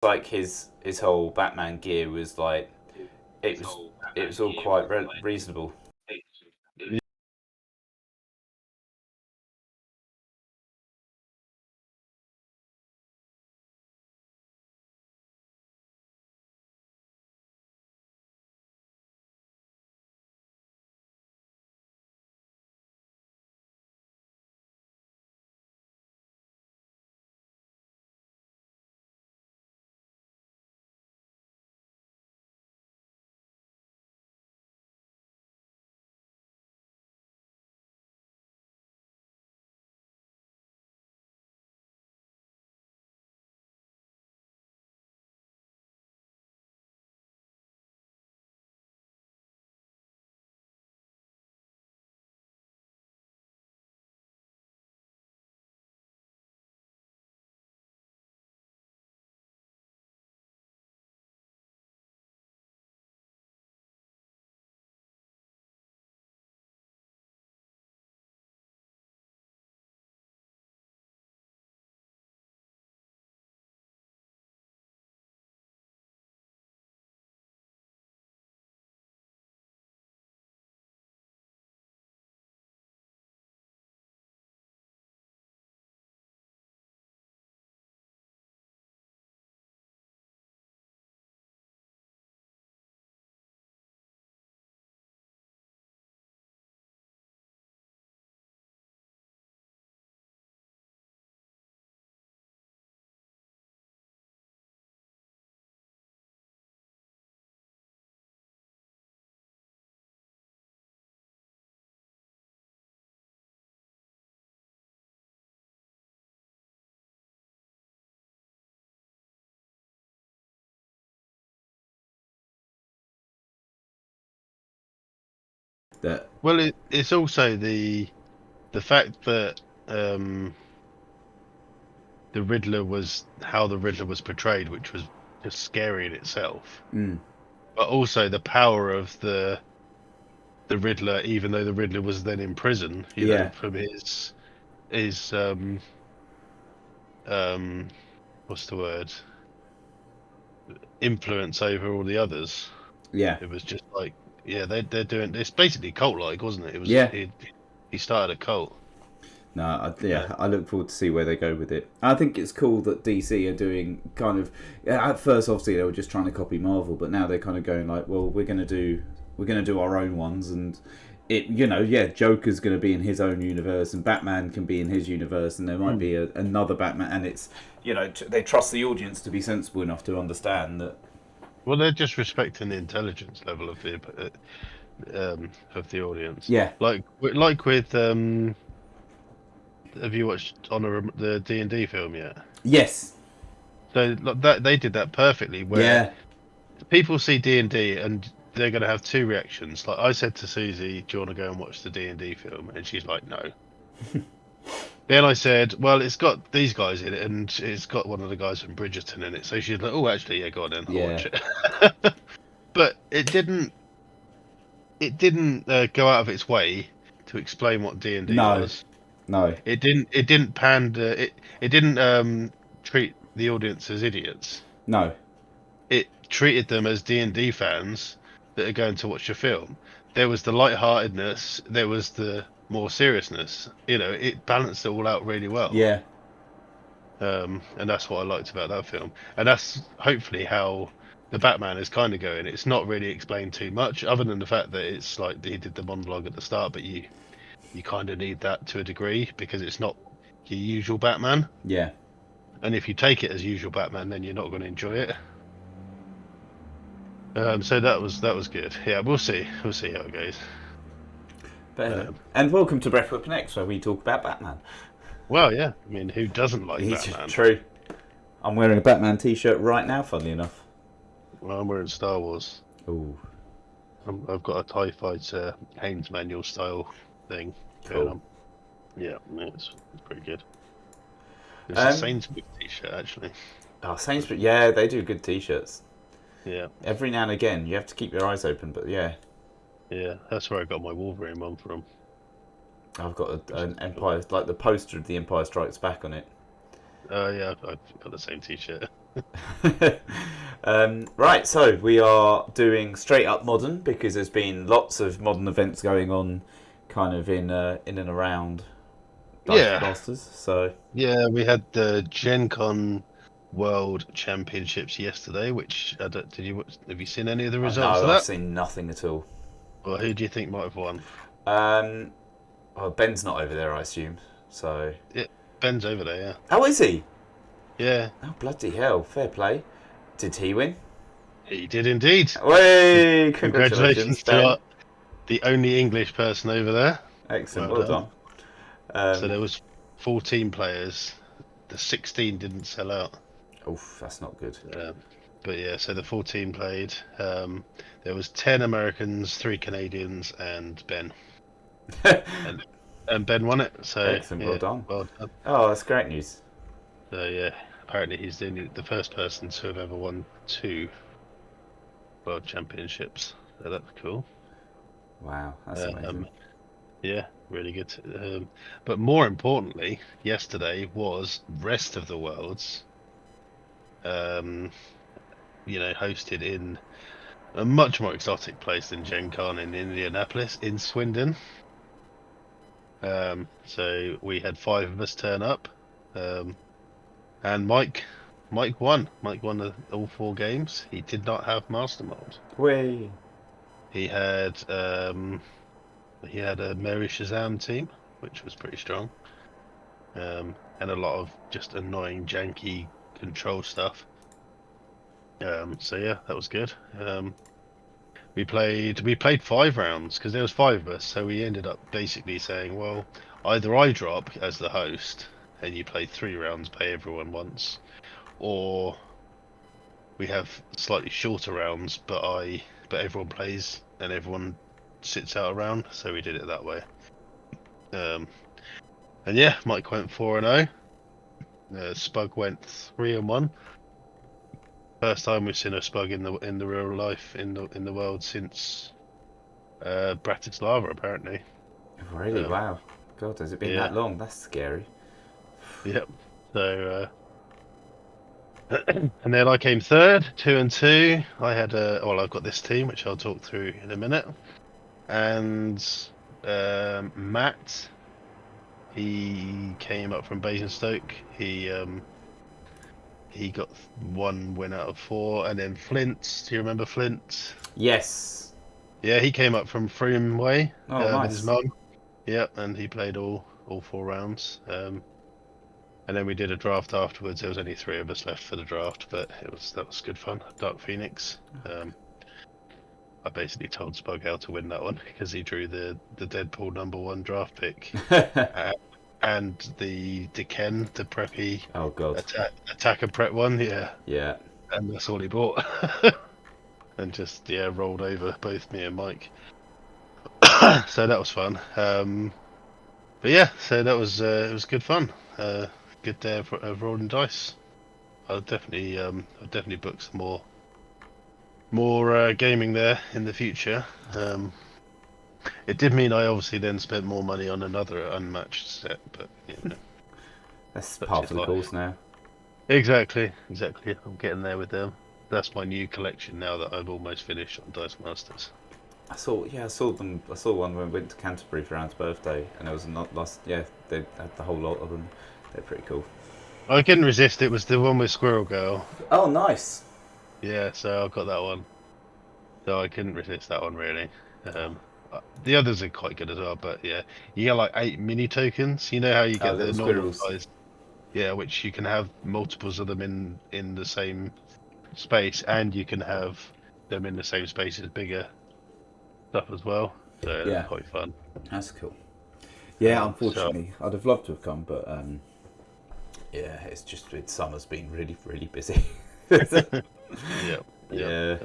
like his whole Batman gear was like it was all quite reasonable. That Well, it's also the fact that um, the Riddler was how the Riddler was portrayed, which was just scary in itself. mm, But also the power of the Riddler, even though the Riddler was then in prison, yeah, from his um what's the word, influence over all the others. yeah, It was just like, yeah, they're doing it's basically cult like, wasn't it? It was yeah. he started a cult. No, Uh, yeah, I look forward to see where they go with it. I think it's cool that DC are doing kind of. At first, obviously, they were just trying to copy Marvel, but now they're kind of going like, well, we're gonna do our own ones, and yeah, Joker's gonna be in his own universe, and Batman can be in his universe, and there might mm. be another Batman, and it's they trust the audience to be sensible enough to understand that. Well, they're just respecting the intelligence level of the audience. Yeah. Like with have you watched the D&D film yet? Yes. So like, that they did that perfectly, where Yeah. people see D&D and they're going to have two reactions. Like I said to Susie, "Do you want to go and watch the D&D film?" And she's like, "No." Then I said, "Well, it's got these guys in it, and it's got one of the guys from Bridgerton in it." So she's like, "Oh, actually, yeah, go on then, I'll Yeah. watch it." But it didn't go out of its way to explain what D&D No. was. No. It didn't pander. It didn't treat the audience as idiots. No. It treated them as D&D fans that are going to watch a film. There was the lightheartedness, there was the more seriousness. It balanced it all out really well. Yeah. And that's what I liked about that film. And that's hopefully how the Batman is kind of going. It's not really explained too much, other than the fact that it's like he did the monologue at the start, but you kind of need that to a degree because it's not your usual Batman. Yeah. And if you take it as usual Batman, then you're not going to enjoy it. So that was good. Yeah, we'll see. We'll see how it goes. But anyway. Um, And welcome to Breath Weapon X, where we talk about Batman. well, yeah. I mean, who doesn't like It's Batman? true. I'm wearing a Batman t-shirt right now, funnily enough. Well, I'm wearing Star Wars. Ooh, I've got a TIE Fighter Haynes manual style thing going cool. on. Yeah, it's pretty good. It's a Um, Sainsbury's t-shirt actually. oh, Sainsbury's, yeah, they do good t-shirts. Yeah, Every now and again, you have to keep your eyes open, but yeah, yeah. That's where I got my Wolverine one from. I've got Which an is cool. Empire, like the poster of the Empire Strikes Back on it. Yeah, I've got the same t-shirt. Right, so we are doing straight up modern because there's been lots of modern events going on, kind of in and around Dice Yeah, Masters. So yeah, we had the Gen Con World Championships yesterday, which I don't, have you seen any of the I results of know I've that? seen nothing at all. Or who do you think might have won? Um, well, Ben's not over there, I assume. So, Yeah, Ben's over there, yeah. how is he? Yeah, Oh bloody hell! Fair play. Did he win? he did indeed. Way! Congratulations, Congratulations to Ben. the only English person over there. Excellent. Well Well done. done. So there was 14 players. The 16 didn't sell out. Oof, that's not good. But yeah, so the 14 played. There was 10 Americans, 3 Canadians, and Ben. And Ben won it. So Excellent. Well yeah, done. well done. Oh, that's great news. So yeah, apparently he's the first person to have ever won 2 world championships. So that's cool. Wow, that's amazing. Yeah, really good. But more importantly, yesterday was Rest of the Worlds. Um, hosted in a much more exotic place than Gen Con in Indianapolis, in Swindon. So we had 5 of us turn up, and Mike won. Mike won all 4 games. He did not have Master Mold. Way. He had a Mary Shazam team, which was pretty strong, and a lot of just annoying, janky control stuff. So yeah, that was good. We played 5 rounds because there was 5 of us, so we ended up basically saying, well, either I drop as the host and you play 3 rounds, pay everyone once, or we have slightly shorter rounds, but everyone plays and everyone sits out a round. So we did it that way. And yeah, Mike went 4-0. Spug went 3-1. First time we've seen a Spug in the real life in the world since Bratislava, apparently. Really? Wow. God, has it been Yeah, that long? That's scary. yep. So and then I came third, 2-2. I had I've got this team which I'll talk through in a minute, and Matt, he came up from Basingstoke. He got 1 win out of 4, and then Flint. Do you remember Flint? Yes. Yeah, he came up from Froome Way Oh, with his nice. mum. Yep, and he played all 4 rounds. And then we did a draft afterwards. There was only 3 of us left for the draft, but that was good fun. Dark Phoenix. I basically told Spug how to win that one because he drew the Deadpool #1 draft pick and the Deken, the preppy Oh God. attack and prep one. Yeah, Yeah. and that's all he bought. And just rolled over both me and Mike. So that was fun. But yeah, so that was it was good fun. Good day of rolling dice. I'll definitely book some more gaming there in the future. It did mean I obviously then spent more money on another unmatched set, but That's such part is of the life. course now. Exactly. I'm getting there with them. That's my new collection now that I've almost finished on Dice Masters. I saw them. I saw one when we went to Canterbury for Anne's birthday, and there was not last. Yeah, they had the whole lot of them. They're pretty cool. I couldn't resist. It was the one with Squirrel Girl. Oh, nice. Yeah, so I got that one. So I couldn't resist that one really. The others are quite good as well, but yeah, you get like 8 mini tokens. You know how you get the Little normal squirrels. size, yeah, which you can have multiples of them in the same space, and you can have them in the same space as bigger stuff as well. So Yeah, that's quite fun. that's cool. Yeah, So unfortunately, I'd have loved to have come, but yeah, it's just summer's been really, really busy. yeah, Yeah.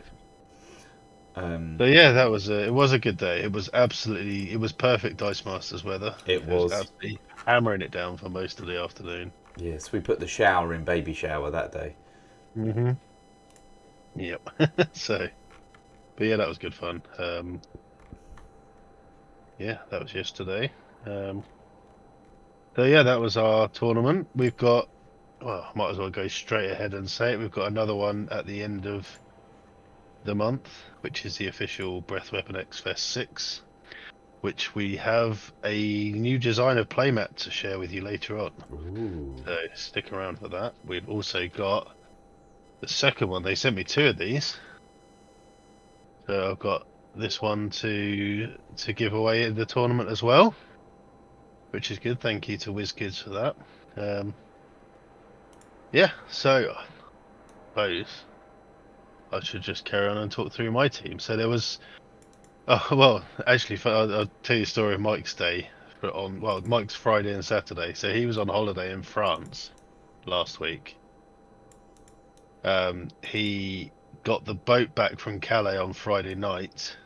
So yeah, that was it was a good day. It was perfect Dice Masters weather. It It was was. absolutely hammering it down for most of the afternoon. Yes, we put the shower in baby shower that day. Mm-hmm. Yep. So, but yeah, that was good fun. Yeah, that was yesterday. So yeah, that was our tournament. We've got well, might as well go straight ahead and say it. We've got another one at the end of the month, which is the official Breath Weapon X Fest 6, which we have a new design of playmat to share with you later on. Ooh. So stick around for that. We've also got the second one. They sent me 2 of these. So I've got this one to give away in the tournament as well, which is good. Thank you to WizKids for that. Yeah, so I suppose I should just carry on and talk through my team. So there was, oh well, actually, I'll tell you a story of Mike's day. Mike's Friday and Saturday. So he was on holiday in France last week. He got the boat back from Calais on Friday night,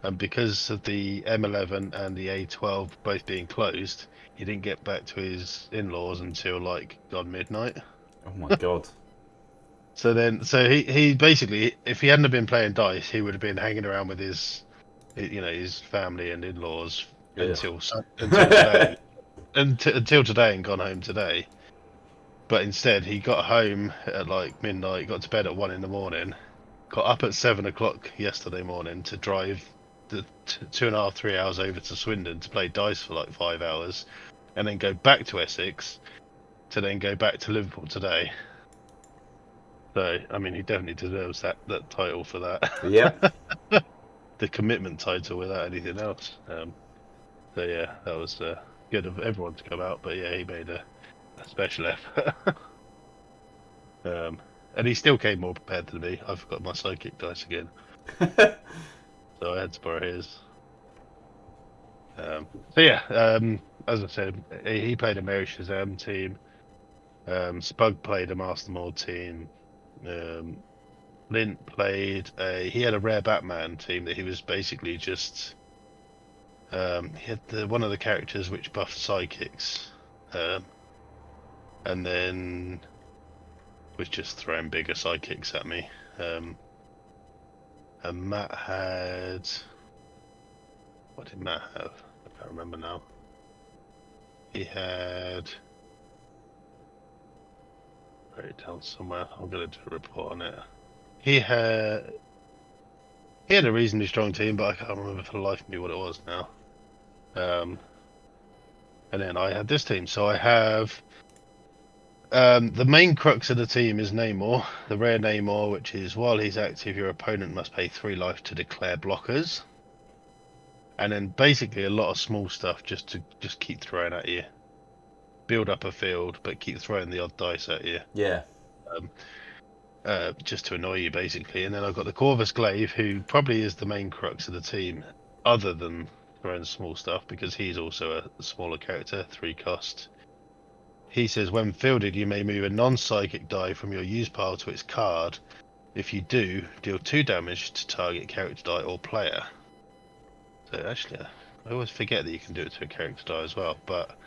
and because of the M11 and the A12 both being closed, he didn't get back to his in-laws until like midnight. Oh my god. So he basically, if he hadn't have been playing dice, he would have been hanging around with his family and in-laws until today, until today, and gone home today. But instead, he got home at like midnight, got to bed at 1 in the morning, got up at 7 o'clock yesterday morning to drive the 2.5, 3 hours over to Swindon to play dice for like 5 hours, and then go back to Essex to then go back to Liverpool today. So, I mean, he definitely deserves that title for that. Yep. The commitment title without anything else. So yeah, that was good of everyone to come out, but yeah, he made a special effort. And he still came more prepared than me. I forgot my psychic dice again, so I had to borrow his. So yeah, as I said, he played a Mary Shazam team. Spug played a Master Mold team. Lint played he had a rare Batman team that he was basically just he had one of the characters which buffed psychics, and then was just throwing bigger psychics at me. And Matt had, what did Matt have? I can't remember now. He had, write it down somewhere. I'm gonna do a report on it. He had a reasonably strong team, but I can't remember for the life of me what it was now. And then I had this team. So I have the main crux of the team is Namor, the rare Namor, which is while he's active, your opponent must pay 3 life to declare blockers. And then basically a lot of small stuff just to keep throwing at you. Build up a field, but keep throwing the odd dice at you. Yeah. Just to annoy you, basically. And then I've got the Corvus Glaive, who probably is the main crux of the team, other than throwing small stuff, because he's also a smaller character, 3 cost. He says, when fielded, you may move a non-psychic die from your use pile to its card. If you do, deal 2 damage to target character die or player. So actually, I always forget that you can do it to a character die as well, but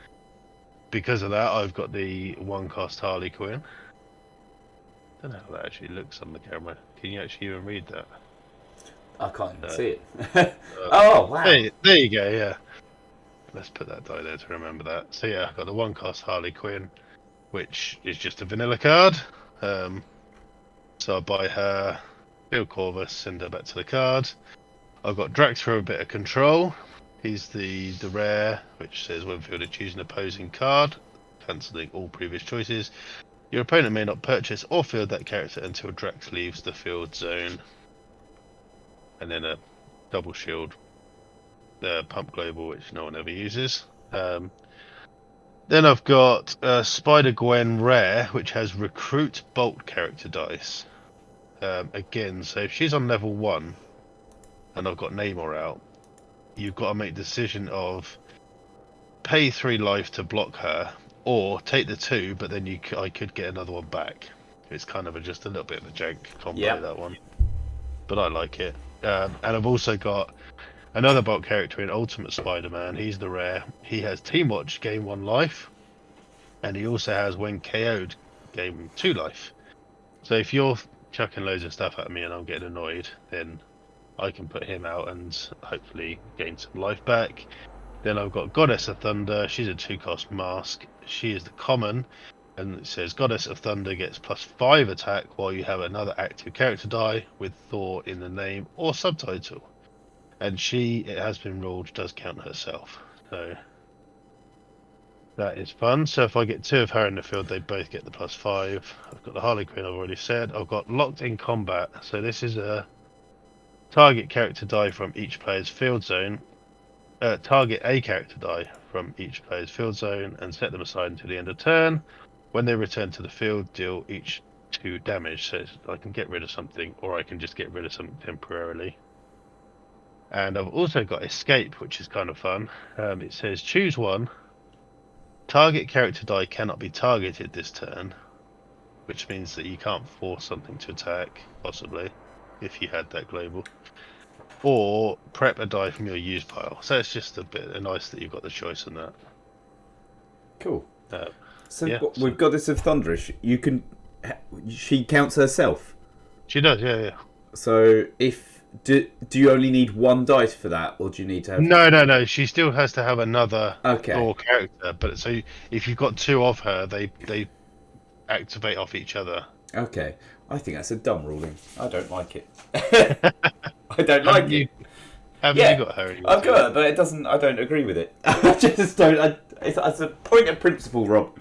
because of that, I've got the 1-cost Harley Quinn. I don't know how that actually looks on the camera. Can you actually even read that? I can't even see it. Oh, wow. There you go, yeah. Let's put that die there to remember that. So yeah, I've got the 1-cost Harley Quinn, which is just a vanilla card. So I buy her, build Corvus, send her back to the card. I've got Drax for a bit of control. He's the rare, which says when fielded, choose an opposing card, cancelling all previous choices. Your opponent may not purchase or field that character until Drax leaves the field zone. And then a double shield Pump Global, which no one ever uses. Then I've got Spider-Gwen Rare, which has Recruit Bolt character dice. Again, so if she's on level 1, and I've got Namor out, you've got to make the decision of pay 3 life to block her, or take the 2, but then I could get another one back. It's kind of just a little bit of a jank combo, that one. But I like it. And I've also got another Bolt character in Ultimate Spider-Man. He's the rare. He has Team Watch, gain 1 life. And he also has when KO'd, gain 2 life. So if you're chucking loads of stuff at me and I'm getting annoyed, then I can put him out and hopefully gain some life back. Then I've got Goddess of Thunder. She's a 2-cost mask. She is the common. And it says Goddess of Thunder gets +5 attack while you have another active character die with Thor in the name or subtitle. And she, it has been ruled, does count herself. So that is fun. So if I get 2 of her in the field, they both get the +5. I've got the Harley Quinn, I've already said. I've got Locked in Combat. So this is a target character die from each player's field zone. Target a character die from each player's field zone and set them aside until the end of turn. When they return to the field, deal each 2 damage. So I can get rid of something, or I can just get rid of something temporarily. And I've also got Escape, which is kind of fun. It says choose one. Target character die cannot be targeted this turn, which means that you can't force something to attack, possibly, if you had that global. Or prep a die from your use pile. So it's just a bit nice that you've got the choice in that. Cool. So yeah, we've got this of Thunderish. You can. She counts herself. She does, yeah. So if do you only need 1 dice for that, or do you need to have? No. She still has to have another Okay. Thor character, but so if you've got 2 of her, they activate off each other. Okay. I think that's a dumb ruling. I don't like it. I don't like it. Haven't you got her? I've got her, but it doesn't. I don't agree with it. I just don't. It's a point of principle, Rob.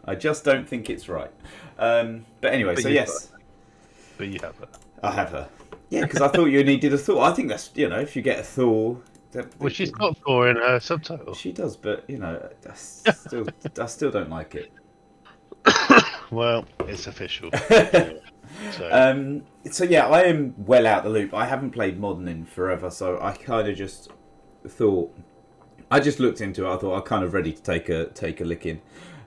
I just don't think it's right. But anyway, so yes. But you have her. I have her. Yeah, because I thought you needed a Thor. I think that's, if you get a Thor. Well, she's got Thor in her subtitle. She does, but I still don't like it. Well, it's official. So yeah, I am well out the loop. I haven't played Modern in forever, so I kind of just thought. I just looked into it. I thought I'm kind of ready to take a lick in,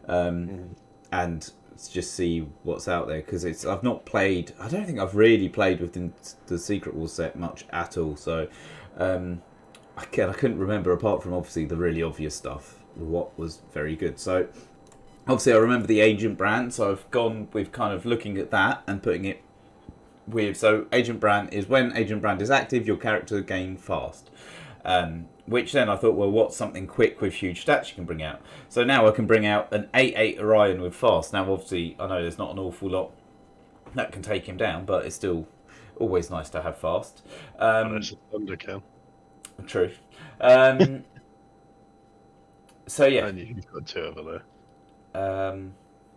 and just see what's out there, because I've not played. I don't think I've really played within the Secret Wars set much at all. So I couldn't remember, apart from obviously the really obvious stuff, what was very good. So obviously I remember the Agent Brand, so I've gone with kind of looking at that and putting it with. So Agent Brand is when Agent Brand is active, your character gain fast. Which then I thought, well, what's something quick with huge stats you can bring out? So now I can bring out an 8/8 Orion with fast. Now obviously I know there's not an awful lot that can take him down, but it's still always nice to have fast. Unless it's Thunder can. True. So yeah. And you've got 2 of her there.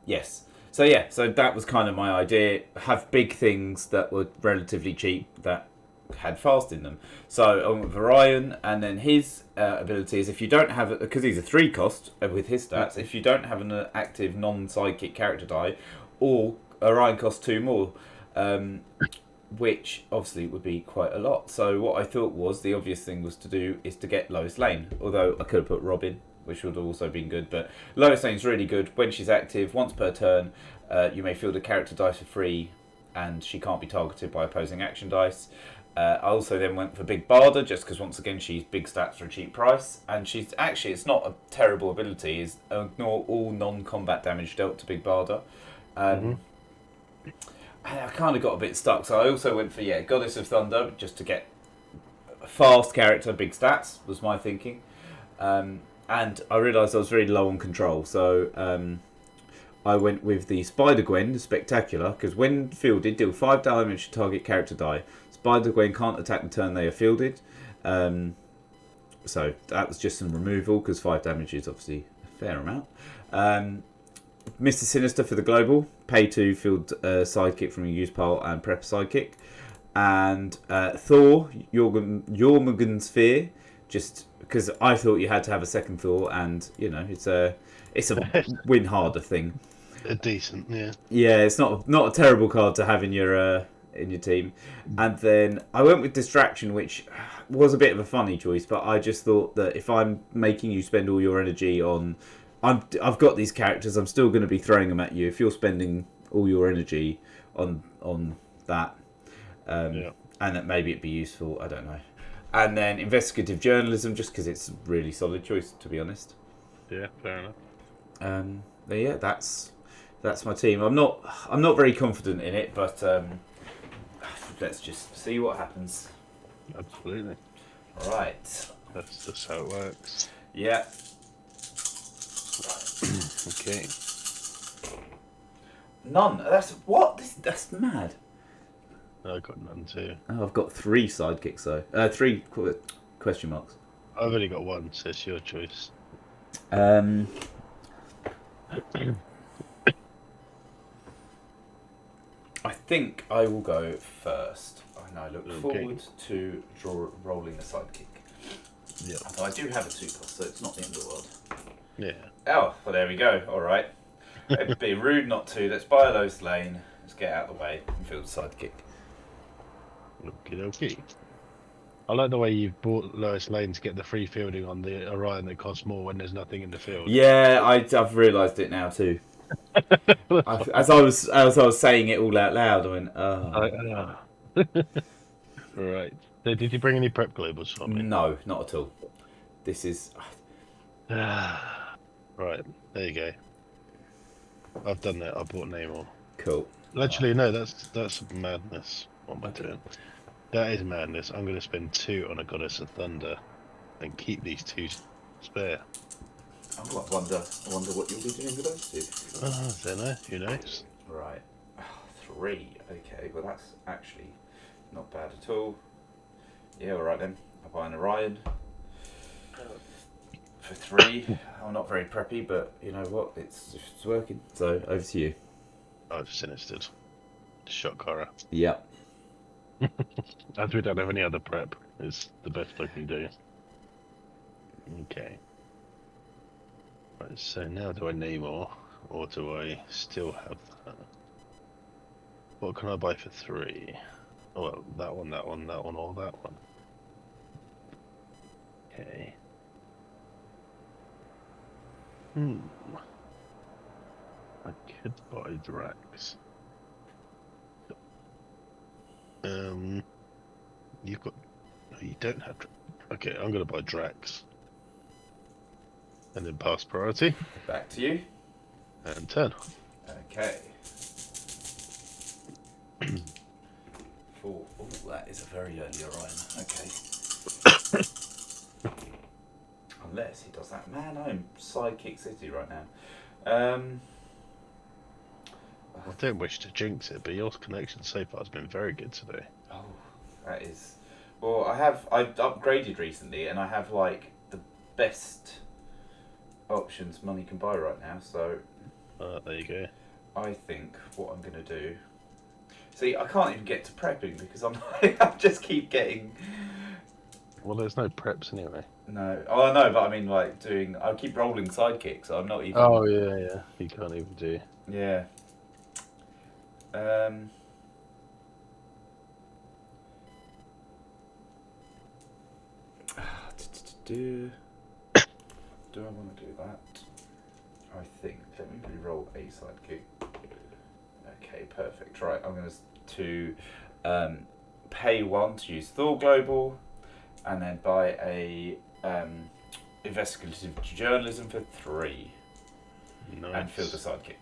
Yes. So yeah, so that was kind of my idea. Have big things that were relatively cheap that had fast in them. So I went with Orion, and then his ability is, if you don't have it, because he's a 3 cost with his stats, if you don't have an active non-psychic character die, or Orion costs 2 more, which obviously would be quite a lot. So what I thought was the obvious thing was to do is to get Lois Lane, although I could have put Robin, which would have also been good, but Lois Lane's really good. When she's active, once per turn, you may field a character dice for free, and she can't be targeted by opposing action dice. I also then went for Big Barda, just because once again she's big stats for a cheap price, and she's actually, it's not a terrible ability, is ignore all non-combat damage dealt to Big Barda. And I kind of got a bit stuck, so I also went for Goddess of Thunder, just to get a fast character, big stats was my thinking. And I realised I was very low on control, so I went with the Spider-Gwen, the Spectacular, because when fielded, deal 5 damage to target character die. Spider-Gwen can't attack the turn they are fielded, so that was just some removal, because 5 damage is obviously a fair amount. Mr. Sinister for the global, pay to field sidekick from your use pile and prep sidekick. And Thor, Jormungand's Sphere, just because I thought you had to have a second Thor, and it's a win harder thing. A decent, yeah. Yeah, it's not a terrible card to have in your team. And then I went with Distraction, which was a bit of a funny choice, but I just thought that if I'm making you spend all your energy on, I've got these characters, I'm still going to be throwing them at you. If you're spending all your energy on that, and that maybe it'd be useful, I don't know. And then Investigative Journalism, just because it's a really solid choice, to be honest. Yeah, fair enough. But yeah, that's my team. I'm not very confident in it, but let's just see what happens. Absolutely. Right. That's just how it works. Yeah. Okay. None. That's what? That's mad. I got none too. Oh, I've got 3 sidekicks though. 3 question marks. I've only got one, so it's your choice. Um, I think I will go first. And I look forward to rolling a sidekick. Yeah. So I do have a 2+, so it's not the end of the world. Yeah. Oh, well there we go. All right. It'd be rude not to. Let's buy Lois Lane. Let's get out of the way and field the sidekick. Okay. I like the way you've bought Lois Lane to get the free fielding on the Orion that costs more when there's nothing in the field. Yeah, I've realised it now too. As I was saying it all out loud, I went, oh. Right. So did you bring any prep globals for me? No, not at all. This is... Right, there you go. I've done that. I bought Namor. Cool. Actually, no, that's madness. What am I doing? That is madness. I'm going to spend 2 on a Goddess of Thunder and keep these 2 spare. I wonder what you'll be doing with those 2. I don't know. Who knows? Right. 3. Okay, well that's actually not bad at all. Yeah, alright then. I'll buy an Orion. For 3. I'm not very preppy, but you know what? It's working. So, over to you. I've sinistered. Shock horror. Yep. As we don't have any other prep, it's the best I can do. Okay. Right, so now do I Namor, or do I still have that? What can I buy for 3? Oh, well, that one, or that one. Okay. I could buy Drax. You've got... No, you don't have... Okay, I'm going to buy Drax. And then pass priority. Back to you. And turn. Okay. 4. Oh, that is a very early Orion. Okay. Unless he does that. Man, I'm Sidekick City right now. I don't wish to jinx it, but your connection so far has been very good today. Oh, that is... Well, I've upgraded recently, and I have, like, the best options money can buy right now, so... There you go. I think what I'm going to do... See, I can't even get to prepping, because I just keep getting... Well, there's no preps anyway. No. Oh, I know, but I mean, like, I keep rolling sidekicks, so I'm not even... Oh, yeah. You can't even do... Yeah. Do I want to do that? I think. Let me re-roll a sidekick. Okay, perfect. Right, I'm going to pay 1 to use Thor Global, and then buy a investigative journalism for 3. Nice. And fill the sidekick.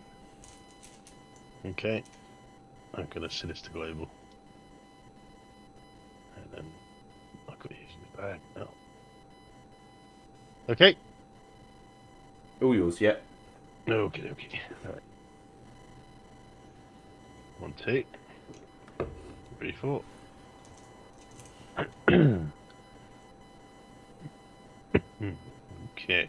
Okay. I've got a Sinister Global. And then I've got to use my bag now. Okay. All yours, yeah. Okay. Alright. 1, 2. 3, 4. Okay.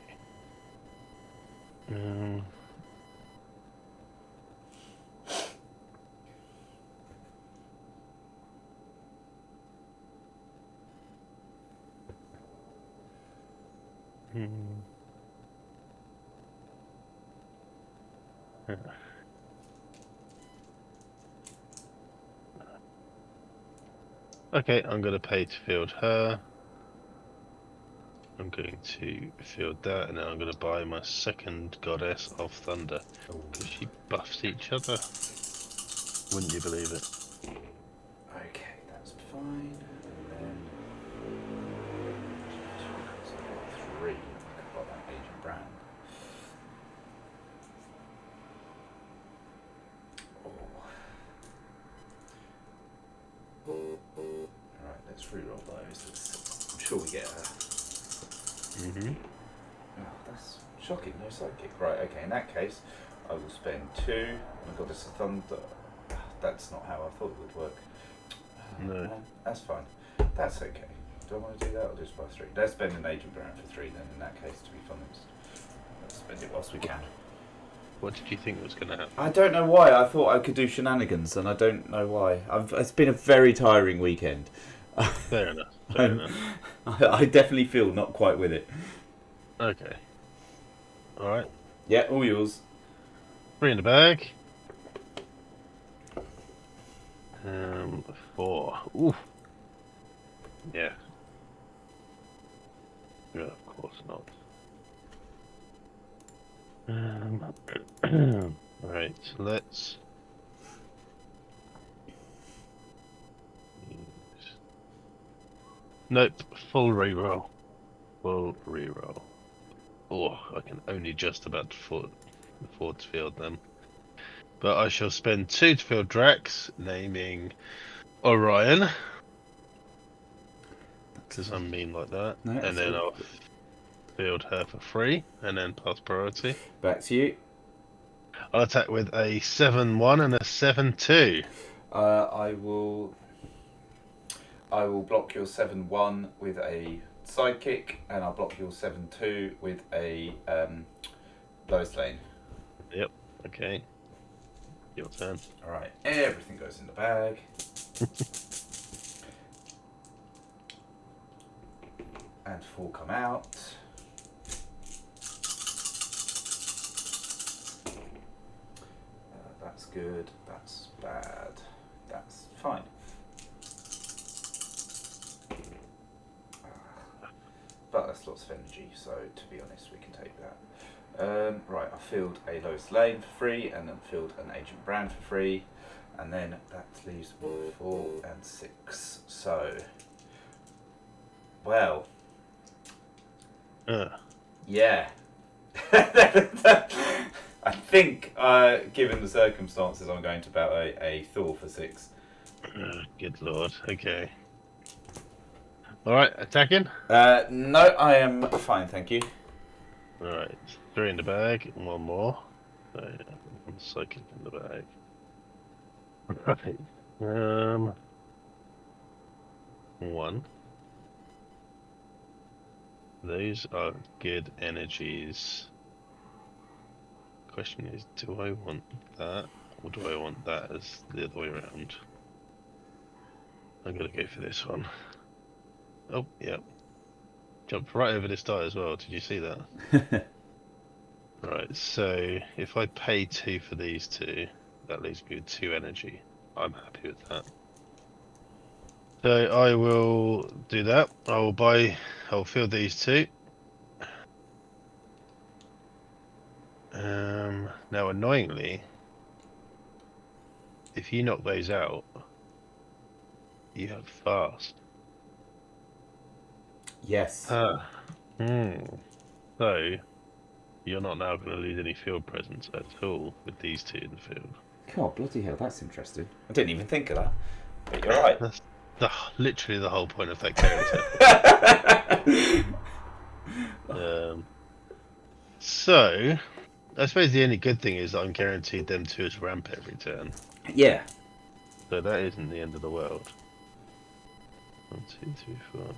Okay, I'm going to pay to field her. I'm going to field that, and then I'm going to buy my second Goddess of Thunder. Because she buffs each other. Wouldn't you believe it? Okay, that's fine. And then 3. I could buy that Agent Brown. Alright, let's reroll those. I'm sure we get her. Mm-hmm. Oh, that's shocking, no psychic. Right, okay, in that case, I will spend 2. I've got this thunder. That's not how I thought it would work. No. That's fine. That's okay. Do I want to do that or just buy 3? Let's spend an agent brand for 3 then, in that case, to be funniest. Let's spend it whilst we can. What did you think was going to happen? I don't know why. I thought I could do shenanigans, and I don't know why. It's been a very tiring weekend. Fair enough. Fair enough. I definitely feel not quite with it. Okay. All right. Yeah, all yours. 3 in the bag. 4. Ooh. Yeah. Yeah, of course not. Right, so let's nope, full reroll. Full reroll. Oh, I can only just about afford to field them. But I shall spend 2 to field Drax, naming Orion. Because I'm mean like that. No, and then I'll field her for free, and then pass priority. Back to you. I'll attack with a 7-1 and a 7-2. I will block your 7-1 with a sidekick, and I'll block your 7-2 with a Lois Lane. Yep. Okay. Your turn. All right. Everything goes in the bag. And 4 come out. That's good. That's bad. That's fine. But that's lots of energy, so to be honest, we can take that. Right, I field a Lois Lane for free, and then field an Agent Brand for free, and then that leaves 4 and 6. So, well, yeah. I think, given the circumstances, I'm going to bat a Thor for 6. Good lord. Okay. Alright, attacking? No, I am fine, thank you. Alright, 3 in the bag, and 1 more. So, one psychic in the bag. Right. 1. Those are good energies. Question is, do I want that, or do I want that as the other way around? I'm gonna go for this one. Oh, yeah. Jumped right over this die as well. Did you see that? Right, so if I pay 2 for these 2, that leaves me with 2 energy. I'm happy with that. So I will do that. I'll field these 2. Now annoyingly, if you knock those out, you have fast. Yes. So you're not now going to lose any field presence at all with these 2 in the field. God, bloody hell, that's interesting. I didn't even think of that. But you're right. That's literally the whole point of that character. So, I suppose the only good thing is that I'm guaranteed them 2 as ramp every turn. Yeah. So that isn't the end of the world. 1, 2, 3, 4.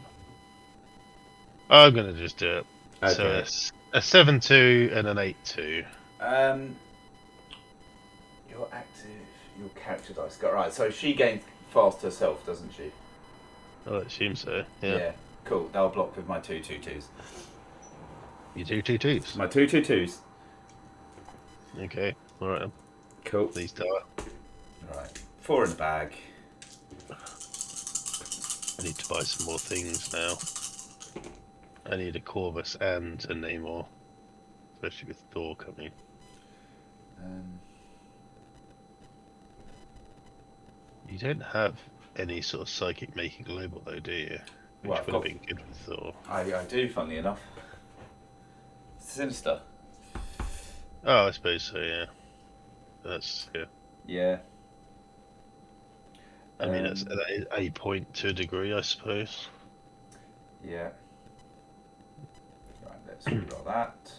I'm going to just do it. Okay. So it's a 7-2 and an 8-2. Your character dice got right. So she gains fast herself, doesn't she? I assume so. Yeah. Cool. That'll block with my 2 2/2s. You do 2/2s. My 2 2/2s. Okay. All right. Cool. Please die. Right. 4 in the bag. I need to buy some more things now. I need a Corvus and a Namor, especially with Thor coming. You don't have any sort of psychic making global though, do you? Which would have been good with Thor. I do, funnily enough. Sinister. Oh, I suppose so, yeah. That's, yeah. Yeah. I mean, that is a point to a degree, I suppose. Yeah. Right, let's reroll that.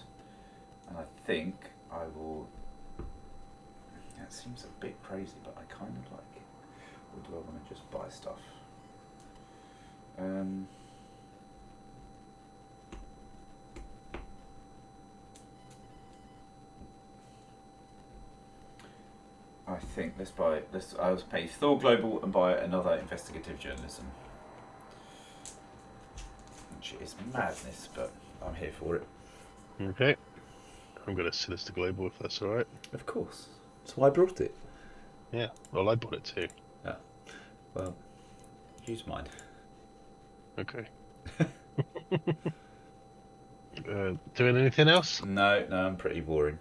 think I will. That seems a bit crazy, but I kind of like it. Or do I want to just buy stuff? I think I'll pay Thor Global and buy another investigative journalism, which is madness, but I'm here for it. Okay. I'm going to Sinister Global if that's alright. Of course. That's why I brought it. Yeah. Well, I bought it too. Yeah. Well, use mine. Okay. Doing anything else? No, I'm pretty boring.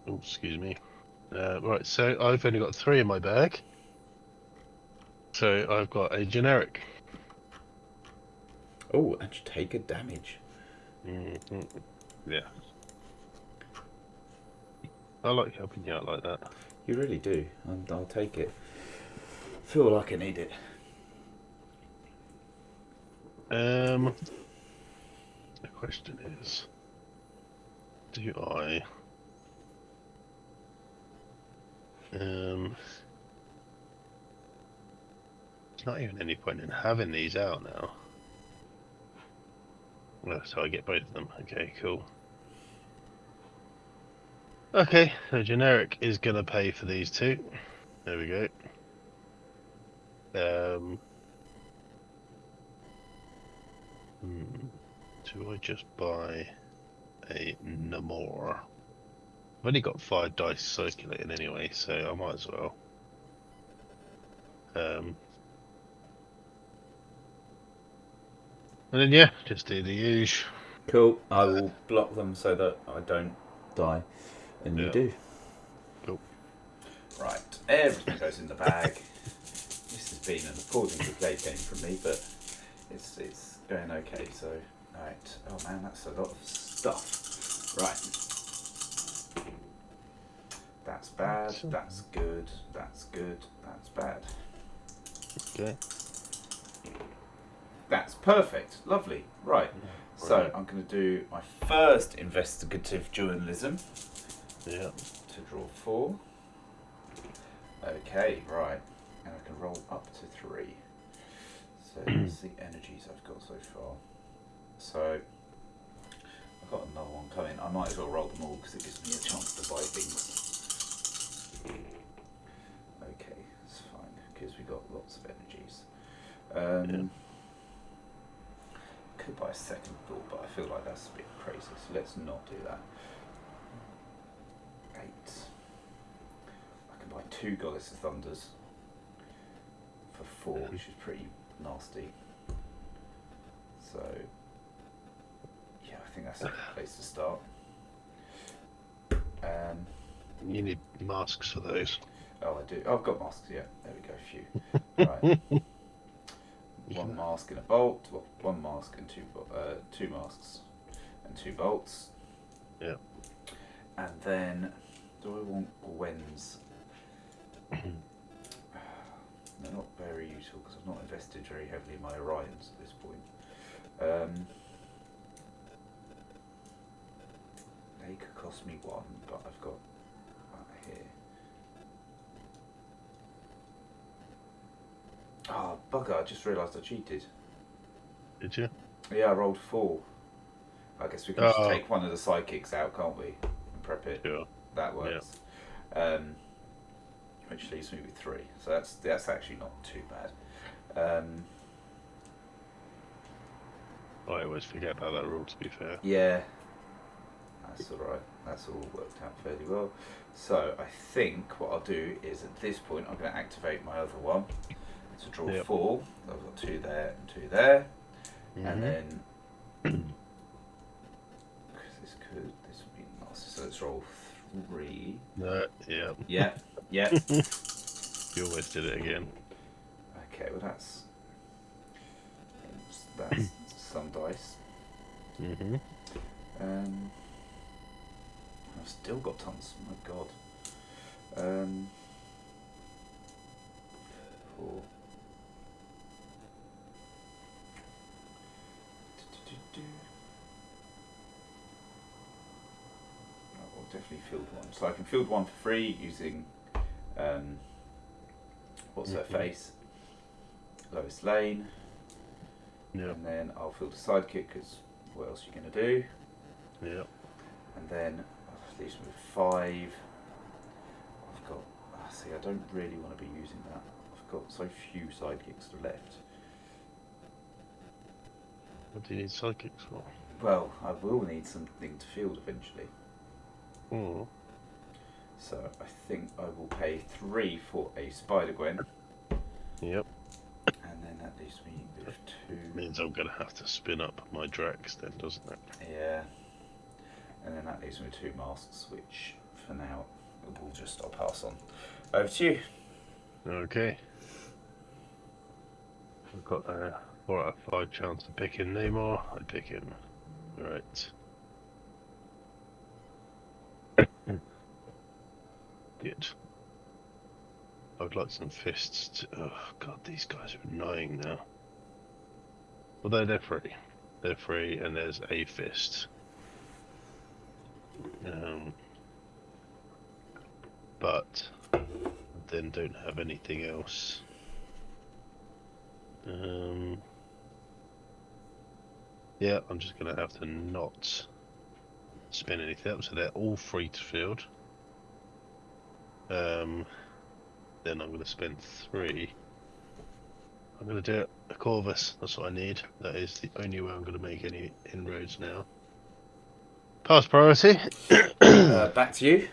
Oh, excuse me. Right, so I've only got 3 in my bag. So I've got a generic. Oh, and you take a damage. Mm-hmm. Yeah. I like helping you out like that. You really do. I'll take it. Feel like I need it. The question is, do I? There's not even any point in having these out now. Well, so I get both of them. Okay, cool. Okay, so generic is gonna pay for these 2. There we go. Do I just buy a Namor? I've only got 5 dice circulating anyway, so I might as well. And then yeah, just do the usual. Cool. I will block them so that I don't die, and you do. Cool. Right, everything goes in the bag. This has been an appallingly played game from me, but it's going okay. So, right. Oh man, that's a lot of stuff. Right. That's bad. That's good. That's good. That's bad. Okay. That's perfect. Lovely. Right. So I'm going to do my first investigative journalism. Yeah. To draw 4. Okay, right. And I can roll up to 3. So that's the energies I've got so far. So I've got another one coming. I might as well roll them all because it gives me a chance to buy things. Okay, that's fine because we've got lots of energies. Could buy a second thought, but I feel like that's a bit crazy, so let's not do that. 8. I can buy 2 Goddess of Thunders for 4, which is pretty nasty. So, yeah, I think that's a good place to start. You need masks for those. Oh, I do. Oh, I've got masks, yeah. There we go, a few. Right. 1 mask and a bolt. Well, 1 mask and 2 masks and 2 bolts. Yeah. And then, do I want Gwen's? They're not very useful because I've not invested very heavily in my Orions at this point. They could cost me 1, but I've got that here. Oh, bugger, I just realised I cheated. Did you? Yeah, I rolled 4. I guess we can just take one of the psychics out, can't we? And prep it. Sure. That works. Yeah. Which leaves me with 3. So that's actually not too bad. I always forget about that rule, to be fair. Yeah. That's alright. That's all worked out fairly well. So I think what I'll do is at this point I'm going to activate my other one to draw 4. So I've got 2 there and 2 there. Mm-hmm. And then this would be nice. So let's roll 3. Yeah. Yeah. You always did it again. Okay, well that's some dice. Mm-hmm. I've still got tons. Oh my god. 4. definitely field one. So I can field one for free using what's her face, Lois Lane, and then I'll field a sidekick because what else are you going to do? Yeah. And then that leaves me with 5. I've got. See, I don't really want to be using that. I've got so few sidekicks left. What do you need sidekicks for? Well, I will need something to field eventually. Oh. So I think I will pay 3 for a Spider-Gwen. Yep. And then that leaves me with 2. Means I'm going to have to spin up my Drax then, doesn't it? Yeah. And then that leaves me with 2 masks, which for now I'll pass on. Over to you. Okay. I've got a 4 out of 5 chance of picking Namor. I pick him. Right. Good. I would like some fists to... Oh god, these guys are annoying now. Although they're free. They're free and there's a fist. But I then don't have anything else. Yeah, I'm just going to have to not spin anything up, so they're all free to field. Then I'm going to spend 3. I'm going to do a Corvus, that's what I need. That is the only way I'm going to make any inroads now. Pass priority. Back to you.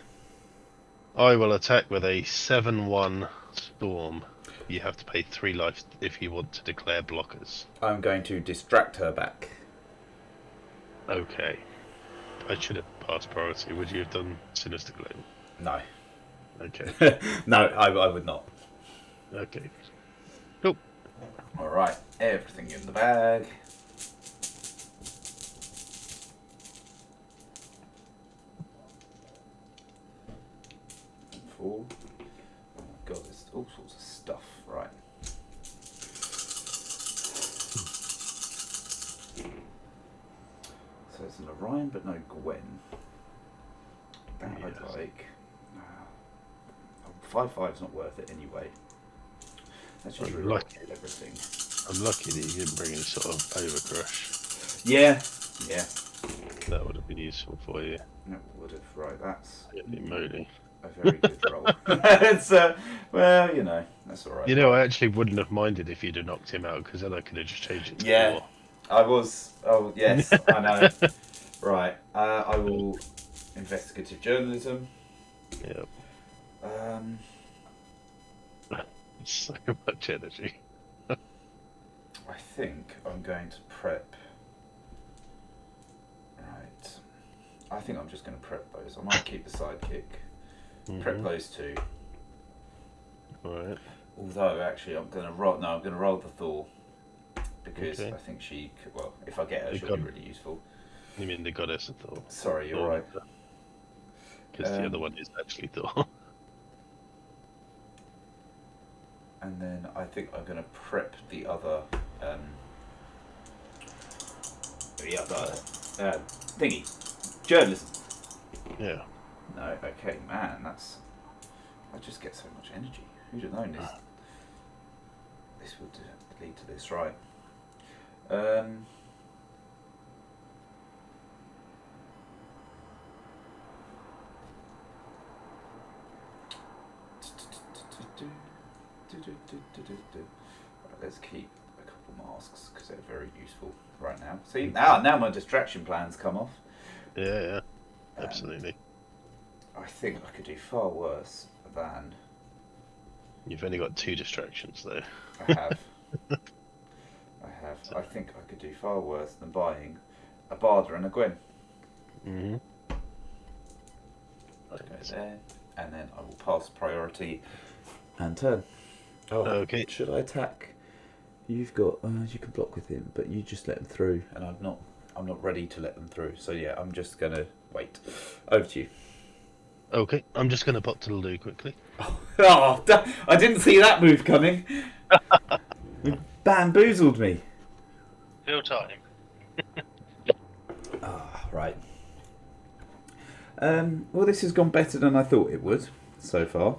I will attack with a 7-1 Storm. You have to pay 3 life if you want to declare blockers. I'm going to distract her back. Okay. I should have passed priority. Would you have done Sinister Gloom? No. Okay. No, I would not. Okay. Cool. Alright, everything in the bag. Oh my god, there's all sorts of stuff, right. So it's an Orion but no Gwen. That I'd like. 5/5's not worth it anyway. That's just really everything. I'm lucky that you didn't bring any sort of overcrush. Yeah. That would have been useful for you. That would have, right, that's Holy moly. a very good roll. It's, well, you know, that's alright. You know, I actually wouldn't have minded if you'd have knocked him out, because then I could have just changed it to 4. I was. Oh, yes, I know. Right, I will investigative journalism. Yep. So much energy. I think I'm going to prep. Right. I think I'm just going to prep those. I might keep the sidekick. Prep those 2. Alright. Although, actually, I'm going to roll. No, I'm going to roll the Thor. Because I think she could, well, if I get her, she'll be really useful. You mean the goddess of Thor? Sorry, you're right. Because the other one is actually Thor. And then I think I'm going to prep the other thingy. Journalism. Yeah. No, okay, man, that's... I just get so much energy. Who'd have known this? This would lead to this, right? Right, let's keep a couple masks because they're very useful right now. See, now my distraction plans come off. Yeah, absolutely. I think I could do far worse than... You've only got 2 distractions though. I have. I think I could do far worse than buying a Barda and a Gwen. Mm-hmm. Go there, and then I will pass priority and turn. Oh, okay. Should I attack? You've got. You can block with him, but you just let them through, and I'm not ready to let them through. So yeah, I'm just gonna wait. Over to you. Okay, I'm just gonna pop to the loo quickly. Oh, I didn't see that move coming. You bamboozled me. Fill time. Right. Well, this has gone better than I thought it would so far.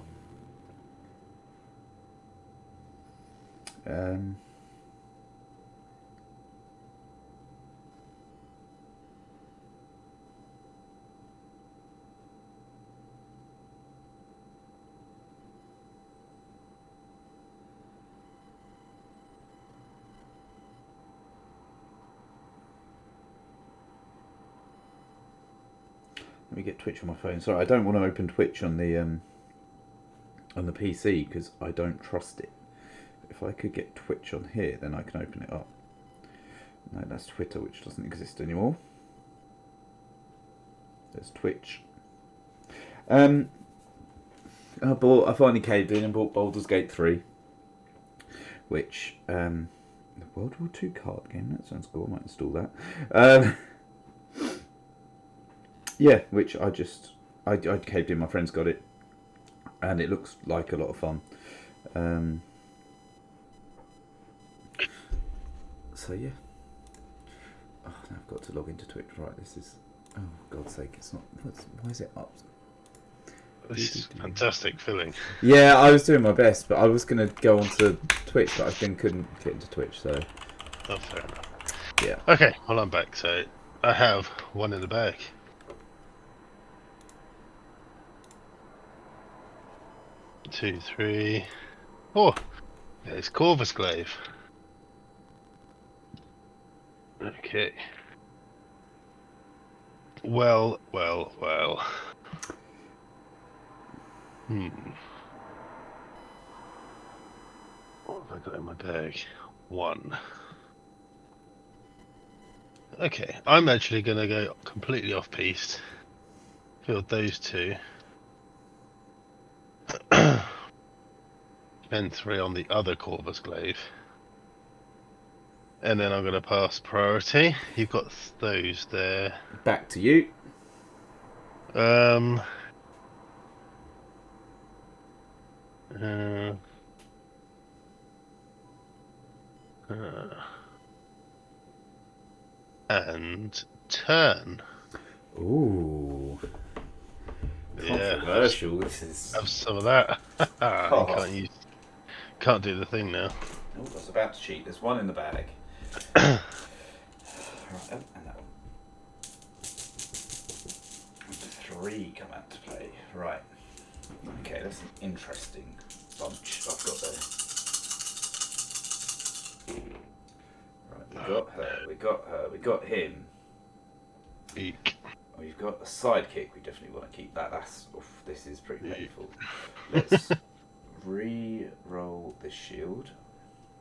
Let me get Twitch on my phone. Sorry, I don't want to open Twitch on the PC because I don't trust it. If I could get Twitch on here, then I can open it up. No, that's Twitter, which doesn't exist anymore. There's Twitch. I finally caved in and bought Baldur's Gate 3, which the World War II card game. That sounds cool. I might install that. Yeah, which I caved in. My friends got it, and it looks like a lot of fun. So yeah. Oh, now I've got to log into Twitch. Right, this is. Oh, God's sake! It's not. Why is it up? This is fantastic feeling. Yeah, I was doing my best, but I was going to go onto Twitch, but I then couldn't get into Twitch. So. Oh, fair enough. Yeah. Okay, well I'm back. So I have one in the bag. Two, three, four. There's Corvus Glaive. Okay. Well. What have I got in my bag? One. Okay, I'm actually going to go completely off-piste. Field those two. Spend 3 on the other Corvus Glaive. And then I'm going to pass priority. You've got those there. Back to you. And turn. Ooh. Yeah. Controversial. This is. Have some of that. Oh. You can't do the thing now. Oh, I was about to cheat. There's one in the bag. Right, and that one. 3 come out to play. Right. Okay, that's an interesting bunch I've got there. Right, we got her, we got her, we got him. Eek. We've got a sidekick. We definitely want to keep that. This is pretty painful. Let's re-roll the shield.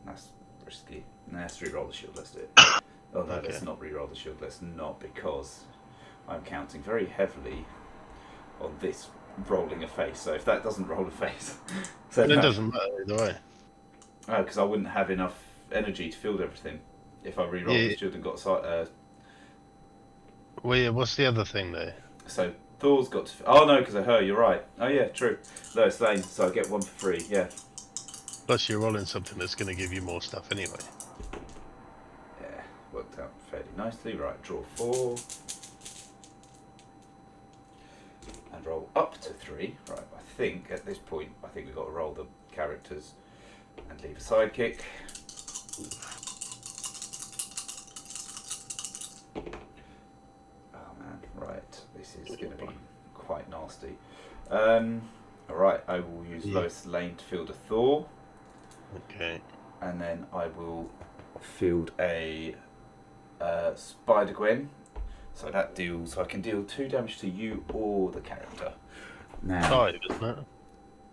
That's risky. No, let's re-roll the shield. Let's do it. Oh no, okay. Let's not re-roll the shield. Let's not, because I'm counting very heavily on this rolling a face. So if that doesn't roll a face, so it doesn't matter either way. Oh, because I wouldn't have enough energy to field everything if I re-rolled the shield and got Well, yeah, what's the other thing though? So Thor's got to. Oh no, because of her. You're right. Oh yeah, true. Lois Lane. So I get 1 for free. Yeah. Plus, you're rolling something that's going to give you more stuff anyway. Yeah, worked out fairly nicely. Right, draw 4 and roll up to 3. Right, I think at this point, we've got to roll the characters and leave a sidekick. Right, this is going to be quite nasty. Alright, I will use Lois Lane to field a Thor. Okay. And then I will field a Spider-Gwen. So that deals, I can deal 2 damage to you or the character. Now, 5, isn't it?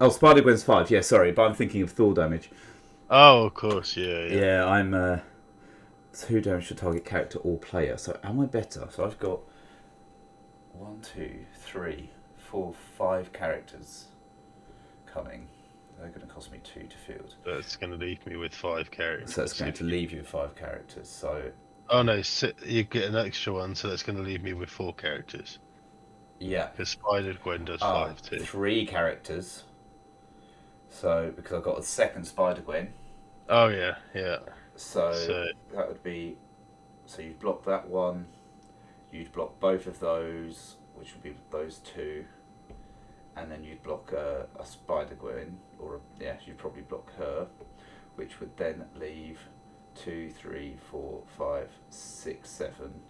Oh, Spider-Gwen's 5, yeah, sorry, but I'm thinking of Thor damage. Oh, of course, yeah. Yeah, I'm 2 damage to target character or player. So am I better? So I've got 1, 2, 3, 4, 5 characters coming. They're going to cost me 2 to field. That's going to leave me with 5 characters. So that's going to leave you with 5 characters. So. Oh no, you get an extra one, so that's going to leave me with 4 characters. Yeah. Because Spider-Gwen does 5 too. 3 characters. So because I've got a second Spider-Gwen. Oh yeah, yeah. So that would be. So you'd block that one. You'd block both of those, which would be those those two, and then you'd block a Spider Gwen, or you'd probably block her, which would then leave 2, 3, 4, 5, 6, 7.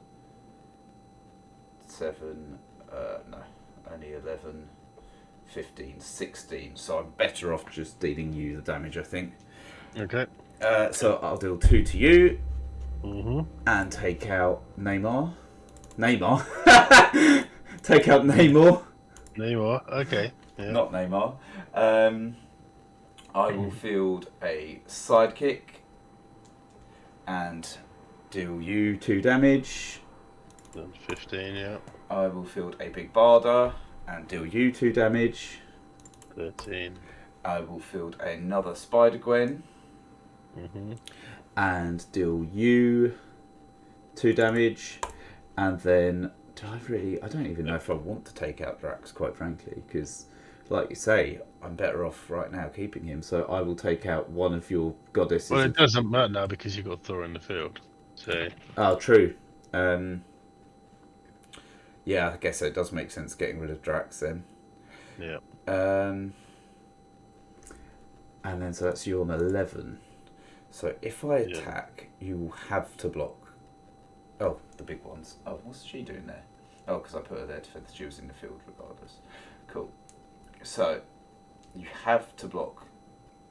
No, only 11, 15, 16. So I'm better off just dealing you the damage, I think. Okay. So I'll deal 2 to you, Mm-hmm. and take out Neymar. Take out Namor. Namor. Okay. Yeah. Not Neymar. I will field a sidekick and deal you 2 damage. Then 15. Yeah. I will field a big Barda and deal you 2 damage. 13. I will field another Spider Gwen Mm-hmm. and deal you 2 damage. And then, I don't even know if I want to take out Drax, quite frankly, because, like you say, I'm better off right now keeping him. So I will take out one of your goddesses. Well, it doesn't matter now because you've got Thor in the field. So. Oh, true. Yeah, I guess it does make sense getting rid of Drax then. Yeah. And then, so that's you on 11. So if I attack, you will have to block. Oh, the big ones. Oh, what's she doing there? Oh, because I put her there to defend. She was in the field regardless. Cool. So you have to block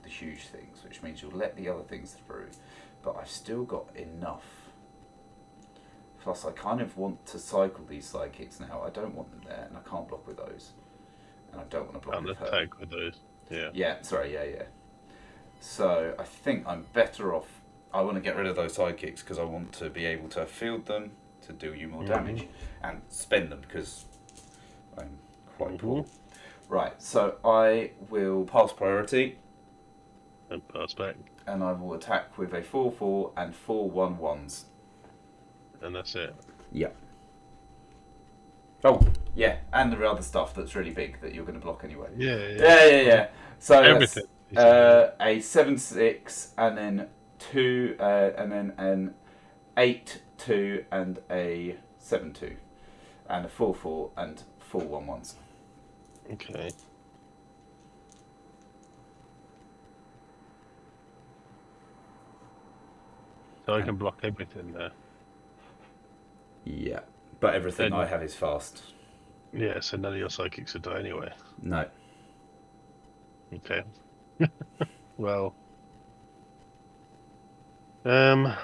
the huge things, which means you'll let the other things through. But I've still got enough. Plus, I kind of want to cycle these sidekicks now. I don't want them there, and I can't block with those. And I don't want to block with her. Attack with those. Yeah. Yeah, sorry, yeah. So I think I'm better off. I want to get rid of those sidekicks because I want to be able to field them to do you more damage and spend them because I'm quite poor. Right, so I will pass priority. And pass back. And I will attack with a 4/4 and 4 1/1s. And that's it. Yeah. Oh, yeah, and the other stuff that's really big that you're going to block anyway. Yeah. So everything. A 7/6 and then 2 and then an 8/2 and a 7/2 and a 4/4 and 4 1/1s. Okay. So I can block everything there. Yeah, but everything I have is fast. Yeah, so none of your psychics would die anyway. No. Okay. Well. Right,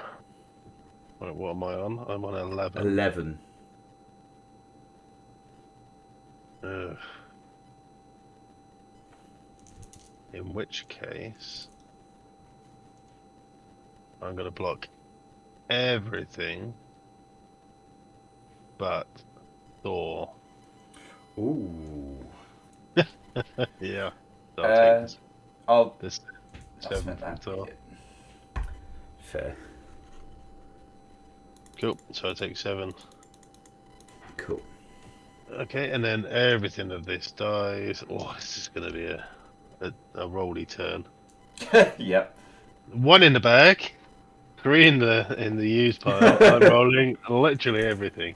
what am I on? I'm on 11. 11. In which case, I'm going to block everything but Thor. Ooh. Yeah. So I'll take I'll this 7 from Thor. Fair. Cool. So I take 7. Cool. Okay, and then everything of this dies. Oh, this is going to be a rolly turn. Yep. 1 in the bag, 3 in the used pile. I'm rolling literally everything.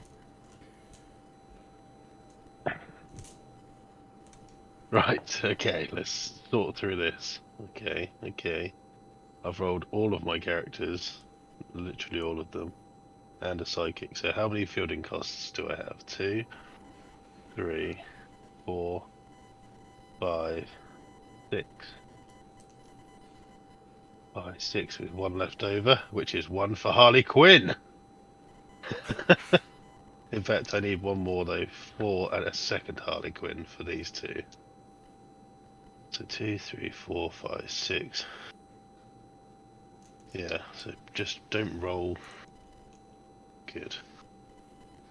Right. Okay. Let's sort through this. Okay. I've rolled all of my characters, literally all of them, and a psychic. So how many fielding costs do I have? 2, 3, 4, 5, 6. 5, 6 with 1 left over, which is 1 for Harley Quinn. In fact, I need 1 more though, 4 and a second Harley Quinn for these 2. So 2, 3, 4, 5, 6. Yeah, so just don't roll. Good.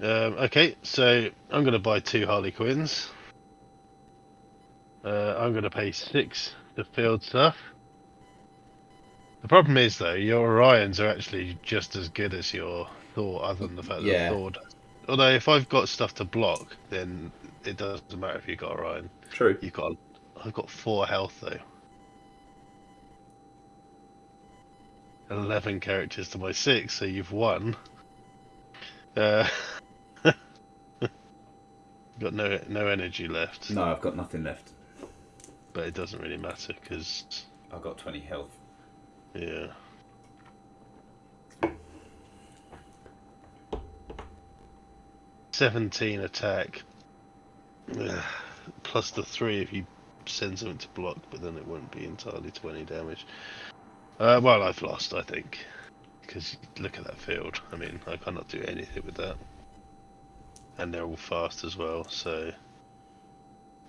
Okay, so I'm going to buy 2 Harley Quinns. I'm going to pay 6 to field stuff. The problem is, though, your Orions are actually just as good as your Thor, other than the fact that Thor does. Although, if I've got stuff to block, then it doesn't matter if you've got Orion. True. I've got 4 health, though. 11 characters to my 6, so you've won. Got no energy left. No, I've got nothing left. But it doesn't really matter because I've got 20 health. yeah. "17 attack, plus the 3 if you send something to block, but then it won't be entirely 20 damage. Well, I've lost, I think, because look at that field. I mean, I cannot do anything with that, and they're all fast as well. So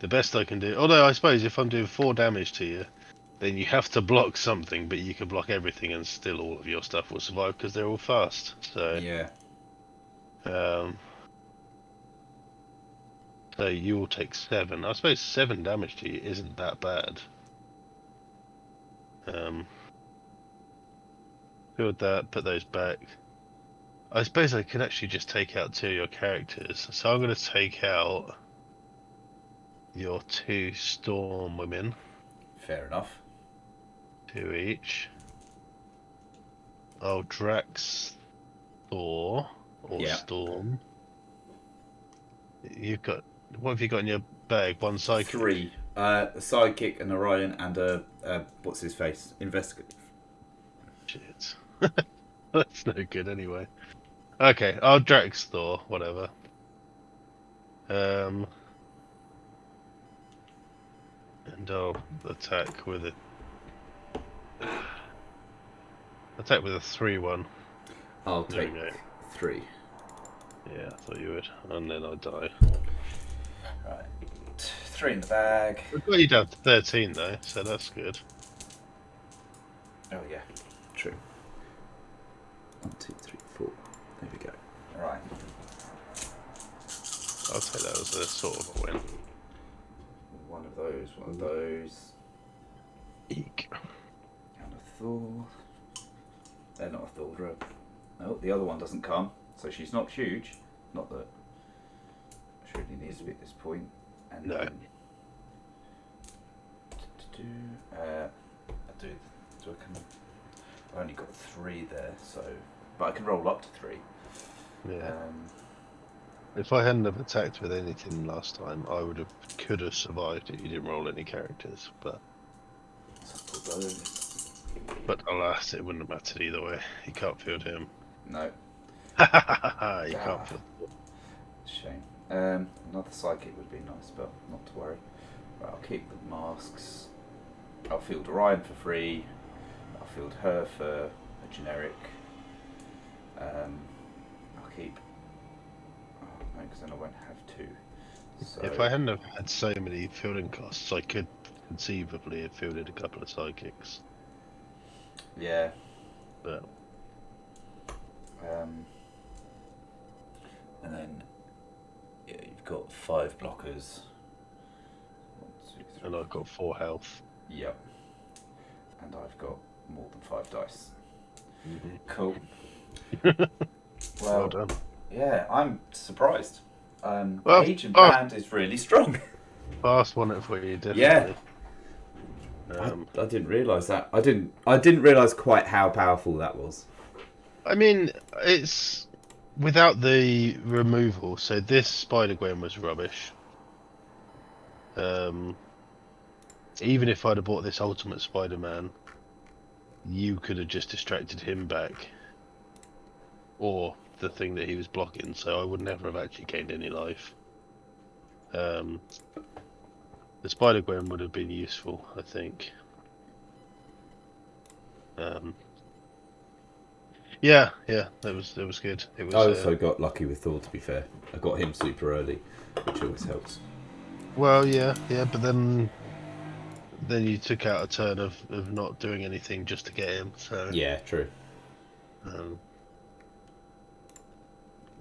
the best I can do, although I suppose if I'm doing 4 damage to you, then you have to block something, but you can block everything, and still all of your stuff will survive because they're all fast. So Yeah. So you will take 7. I suppose 7 damage to you isn't that bad. Build that, put those back. I suppose I could actually just take out 2 of your characters. So I'm going to take out your 2 Storm Women. Fair enough. 2 each. Oh, Drax, Thor, or Yeah. Storm. You've got... What have you got in your bag? 1 psychic? 3. A sidekick, an Orion, and a what's his face? Investigative. Shit. That's no good anyway. Okay, I'll Drax Thor, whatever. And I'll attack with a 3-1. I'll There take we go. 3. Yeah, I thought you would. And then I'll die. Right. 3 in the bag. We've got you down to 13 though, so that's good. Oh yeah, true. 1, 2, 3, 4. There we go. Right. I'll take that as a sort of a win. One of those. Eek. And a Thor. They're not a Thor drug. No, the other one doesn't come, so she's not huge. Not that she really needs to be at this point. And No. then I I've only got 3 there, so but I can roll up to 3. Yeah. If I hadn't have attacked with anything last time, I could have survived if you didn't roll any characters. But alas, it wouldn't have mattered either way. You can't field him. No. You can't field. Shame. Another psychic would be nice, but not to worry. Right, I'll keep the masks. I'll field Orion for free. I'll field her for a generic. I'll keep. Oh, no, because then I won't have 2. So, If I hadn't have had so many fielding costs, I could conceivably have fielded a couple of psychics. yeah. But And then you've got 5 blockers. 1, 2, 3. and I've got 4 health. Yep. And I've got more than 5 dice. Mm-hmm. Cool. Well done. Yeah, I'm surprised. Well, Agent Band is really strong. Fast won it for you, definitely. Yeah. I didn't realise that. I didn't realise quite how powerful that was. I mean, it's without the removal. So this Spider-Gwen was rubbish. Even if I'd have bought this Ultimate Spider-Man, you could have just distracted him back, or the thing that he was blocking. So I would never have actually gained any life. The Spider-Gwen would have been useful, I think. Yeah, that was good. It was. I also got lucky with Thor, to be fair. I got him super early, which always helps. Well, yeah, but then you took out a turn of not doing anything just to get him. So Yeah, true.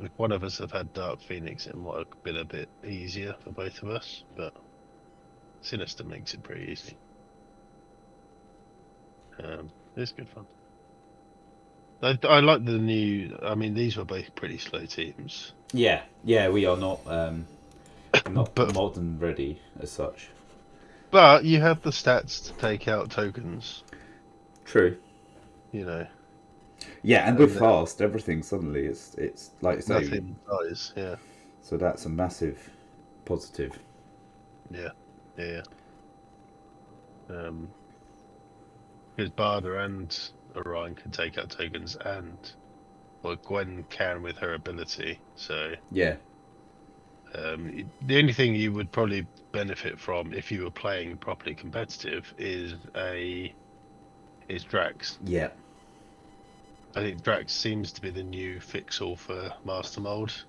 If one of us had had Dark Phoenix, it might have been a bit easier for both of us. But Sinister makes it pretty easy. It's good fun. I like the new. I mean, these were both pretty slow teams. Yeah, we are not not But- modern ready as such. But you have the stats to take out tokens. True. You know, Yeah, and with fast, everything suddenly it's like you say. nothing dies. Yeah. So that's a massive positive. Yeah. Because Barda and Orion can take out tokens, and well, Gwen can with her ability. So Yeah. the only thing you would probably benefit from if you were playing properly competitive is Drax. Yeah. I think Drax seems to be the new fix-all for Master Mold.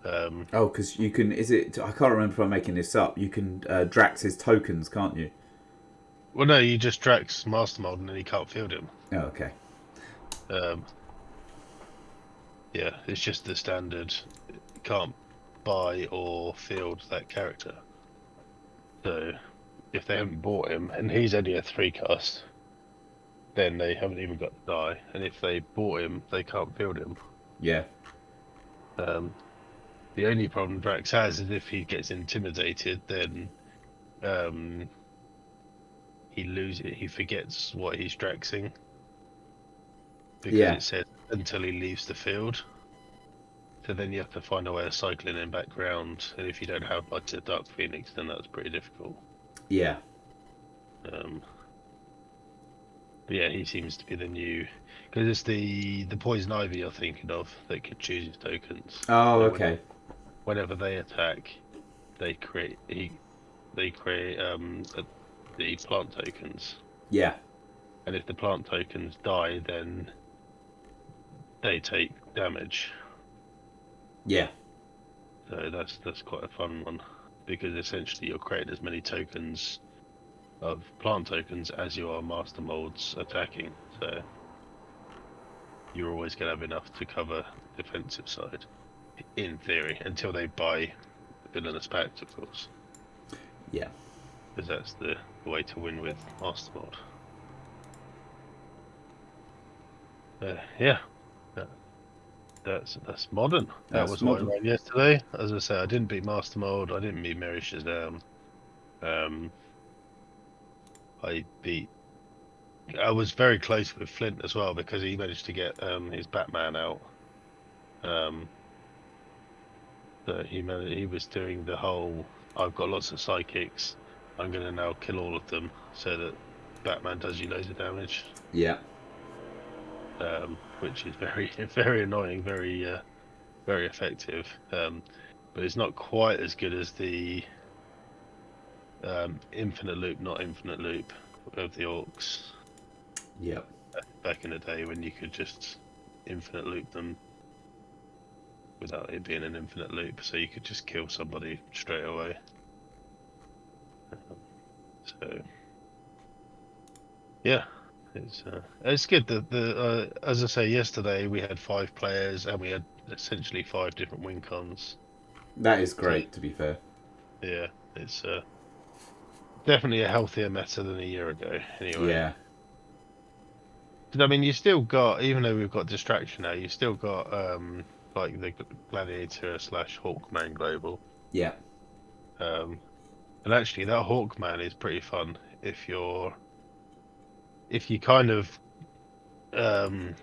Oh, because you can. Is it? I can't remember if I'm making this up. You can Drax his tokens, can't you? Well, no, you just Drax Master Mold and then you can't field him. Oh, okay. Yeah, it's just the standard. You can't buy or field that character. So if they haven't bought him, and he's only a 3-cast, then they haven't even got to die. And if they bought him, they can't field him. Yeah. The only problem Drax has is if he gets intimidated, then he loses. He forgets what he's Draxing because it says until he leaves the field. So then you have to find a way of cycling him back round, and if you don't have like a Dark Phoenix, then that's pretty difficult. Yeah. But yeah, he seems to be the new, because it's the Poison Ivy you're thinking of that could choose his tokens. Oh, okay. Whenever they attack, they create the plant tokens. Yeah. And if the plant tokens die, then they take damage. Yeah. So that's quite a fun one, because essentially you're creating as many tokens of plant tokens as you are master molds attacking. So you're always going to have enough to cover defensive side, in theory, until they buy Villainous Pact, of course. Yeah. Because that's the way to win with master mold. Yeah. That's modern. That was what I ran yesterday. As I say, I didn't beat Master Mold. I didn't beat Mary Shazam. I was very close with Flint as well, because he managed to get his Batman out. So he was doing the whole, I've got lots of psychics, I'm going to now kill all of them so that Batman does you loads of damage. Yeah. Which is very, very annoying, very effective. But it's not quite as good as the infinite loop, not infinite loop of the orcs. Yep. Back in the day when you could just infinite loop them without it being an infinite loop, so you could just kill somebody straight away. So yeah. It's good that as I say, yesterday we had 5 players and we had essentially 5 different win cons. That is great, to be fair. Yeah, it's definitely a healthier meta than a year ago. Anyway. Yeah. But, I mean, you still got, even though we've got distraction now, you still got like the Gladiator / Hawkman Global. Yeah. And actually, that Hawkman is pretty fun if you kind of say,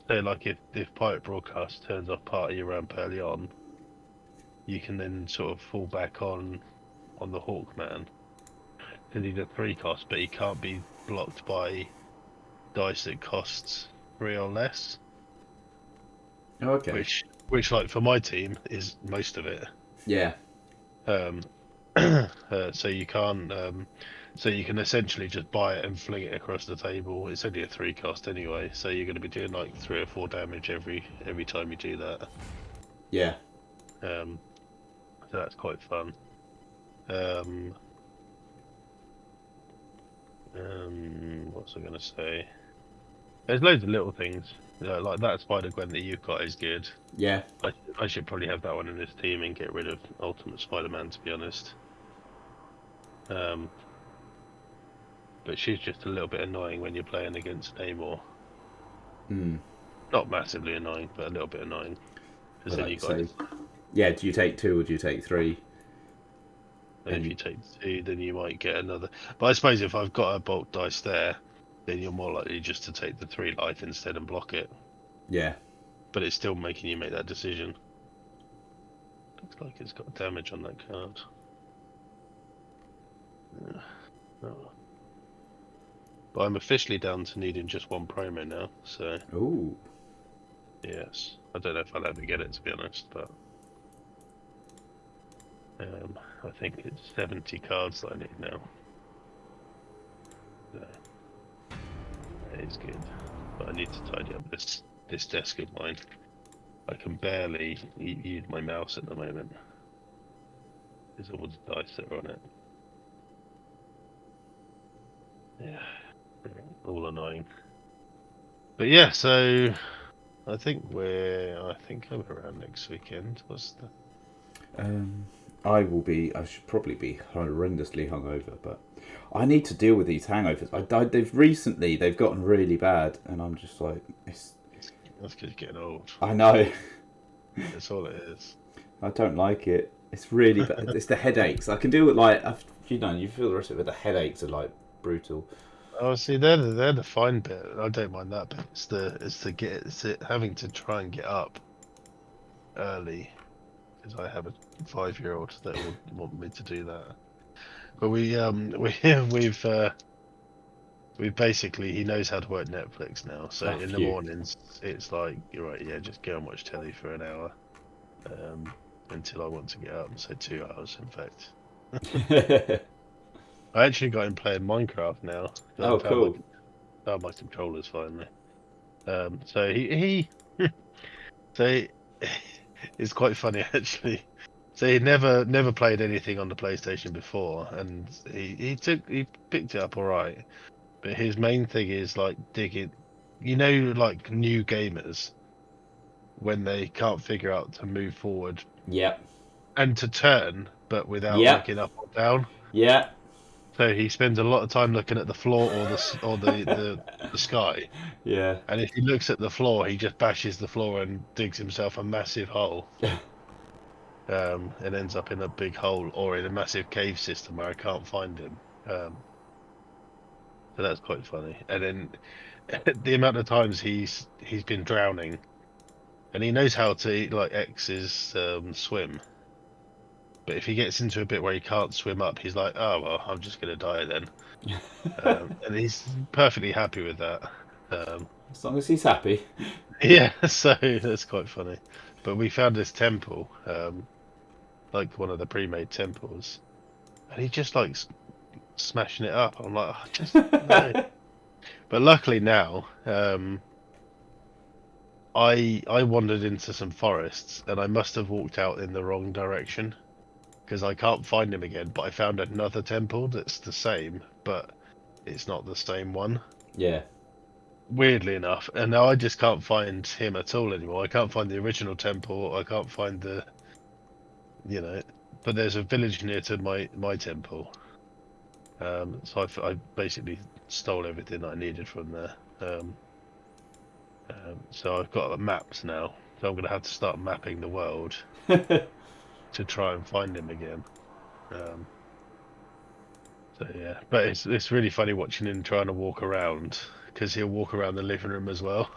like, if Pirate Broadcast turns off part of your ramp early on, you can then sort of fall back on the Hawkman, because he's a 3-cost, but he can't be blocked by dice that costs 3 or less. Oh, okay. Which like for my team is most of it. Yeah. So you can't. So you can essentially just buy it and fling it across the table. It's only a 3-cost anyway, so you're going to be doing like 3 or 4 damage every time you do that. Yeah. So that's quite fun. What's I going to say? There's loads of little things. Like that Spider-Gwen that you've got is good. Yeah. I should probably have that one in this team and get rid of Ultimate Spider-Man, to be honest. But she's just a little bit annoying when you're playing against Namor. Not massively annoying, but a little bit annoying. Because then you got. Yeah, do you take 2 or do you take 3? And if you take 2, then you might get another. But I suppose if I've got a bulk dice there, then you're more likely just to take the 3 life instead and block it. Yeah. But it's still making you make that decision. Looks like it's got damage on that card. Yeah. Oh. But I'm officially down to needing just one promo now, so Ooh. yes. I don't know if I'll ever get it, to be honest, but I think it's 70 cards that I need now. So, that is good. But I need to tidy up this desk of mine. I can barely use my mouse at the moment. There's all the dice that are on it. Yeah, all annoying. But yeah, so I think I'm around next weekend. What's the? I should probably be horrendously hungover, but I need to deal with these hangovers. They've gotten really bad, and I'm just like, That's because you're getting old. I know. That's all it is. I don't like it. It's really bad. It's the headaches. I can deal with like, you feel the rest of it. The headaches are like brutal. Oh, see, they're the fine bit. I don't mind that bit. It's having to try and get up early because I have a 5-year-old that would want me to do that. But we've basically, he knows how to work Netflix now. So in the mornings it's like, you're right, yeah, just go and watch telly for an hour until I want to get up. So 2 hours, in fact. I actually got him playing Minecraft now. Oh, cool. Found my controllers finally. So he so it's quite funny actually. So he never played anything on the PlayStation before, and he picked it up all right. But his main thing is like digging, like new gamers when they can't figure out to move forward. Yep. And to turn, but without looking up or down. Yeah. So he spends a lot of time looking at the floor or the sky. Yeah. And if he looks at the floor, he just bashes the floor and digs himself a massive hole. And ends up in a big hole or in a massive cave system where I can't find him. So that's quite funny. And then the amount of times he's been drowning, and he knows how to like X's swim. But if he gets into a bit where he can't swim up, he's like, "Oh well, I'm just gonna die then," and he's perfectly happy with that. As long as he's happy. Yeah, so that's quite funny. But we found this temple, like one of the pre-made temples, and he just likes smashing it up. I'm like, oh, just no. But luckily now, I wandered into some forests, and I must have walked out in the wrong direction. Because I can't find him again, but I found another temple that's the same, but it's not the same one. Yeah. Weirdly enough, and now I just can't find him at all anymore. I can't find the original temple. I can't find but there's a village near to my temple. So I basically stole everything that I needed from there. So I've got maps now. So I'm gonna have to start mapping the world. To try and find him again. So yeah, but it's really funny watching him trying to walk around because he'll walk around the living room as well.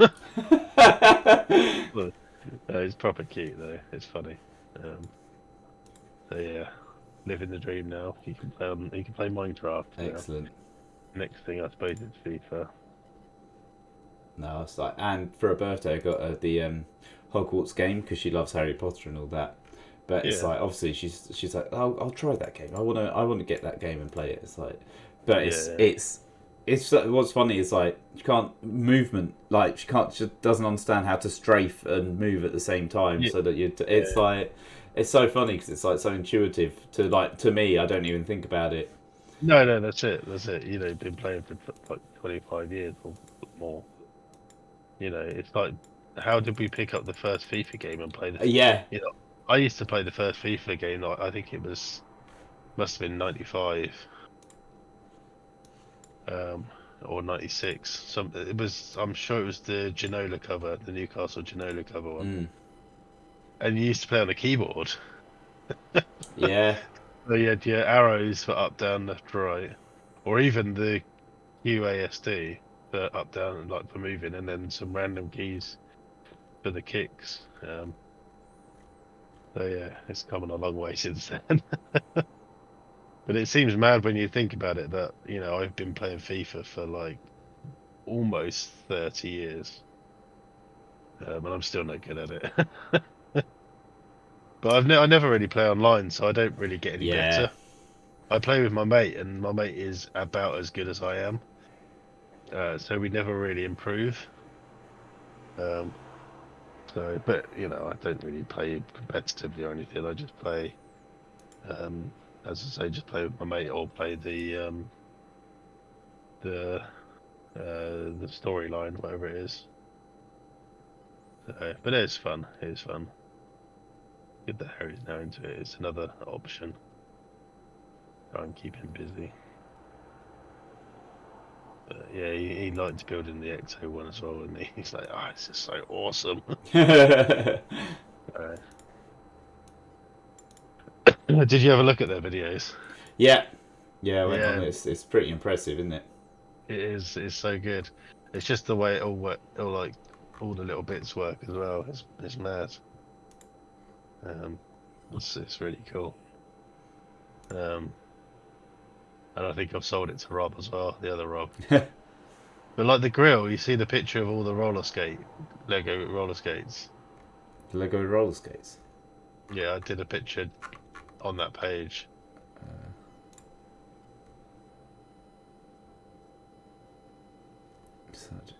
It's proper cute though. It's funny. So yeah, living the dream now. He can play Minecraft. Excellent. Now. Next thing I suppose is FIFA. No, it's like, and for her birthday I got her the Hogwarts game because she loves Harry Potter and all that. But it's like, obviously she's like, oh, I'll try that game. I want to get that game and play it. It's like, but it's what's funny is like she can't movement, like she doesn't understand how to strafe and move at the same time. So that like it's so funny because it's like so intuitive to me. I don't even think about it. No, that's it. Been playing for like 25 years or more. It's like, how did we pick up the first FIFA game and play the? I used to play the first FIFA game. Like, I think must have been 95, or 96. I'm sure it was the Ginola cover, the Newcastle Ginola cover one. And you used to play on a keyboard. Yeah. So you had your arrows for up, down, left, right, or even the QASD for up, down, and like for moving, and then some random keys for the kicks. So yeah, it's come a long way since then. But it seems mad when you think about it that, I've been playing FIFA for like almost 30 years, and I'm still no good at it. But I never really play online, so I don't really get any Yeah. better. I play with my mate, and my mate is about as good as I am. So we never really improve. Um, but I don't really play competitively or anything. I just play, um, as I say, just play with my mate or play the the storyline, whatever it is. So, but it's fun. It's fun. Good that Harry's now into it. It's another option. Try and keep him busy. But yeah, he liked building the Ecto one as well, and he's like, "Oh, it's just so awesome." Uh, did you ever look at their videos? Yeah. Yeah, I went on Yeah, it. It's pretty impressive, isn't it? it is. It's so good. It's just the way it all work, all like all the little bits work as well. It's mad. Um, it's really cool. Um, and I think I've sold it to Rob as well, the other Rob. But like the grill, you see the picture of all the Lego roller skates. Lego roller skates. Yeah, I did a picture on that page.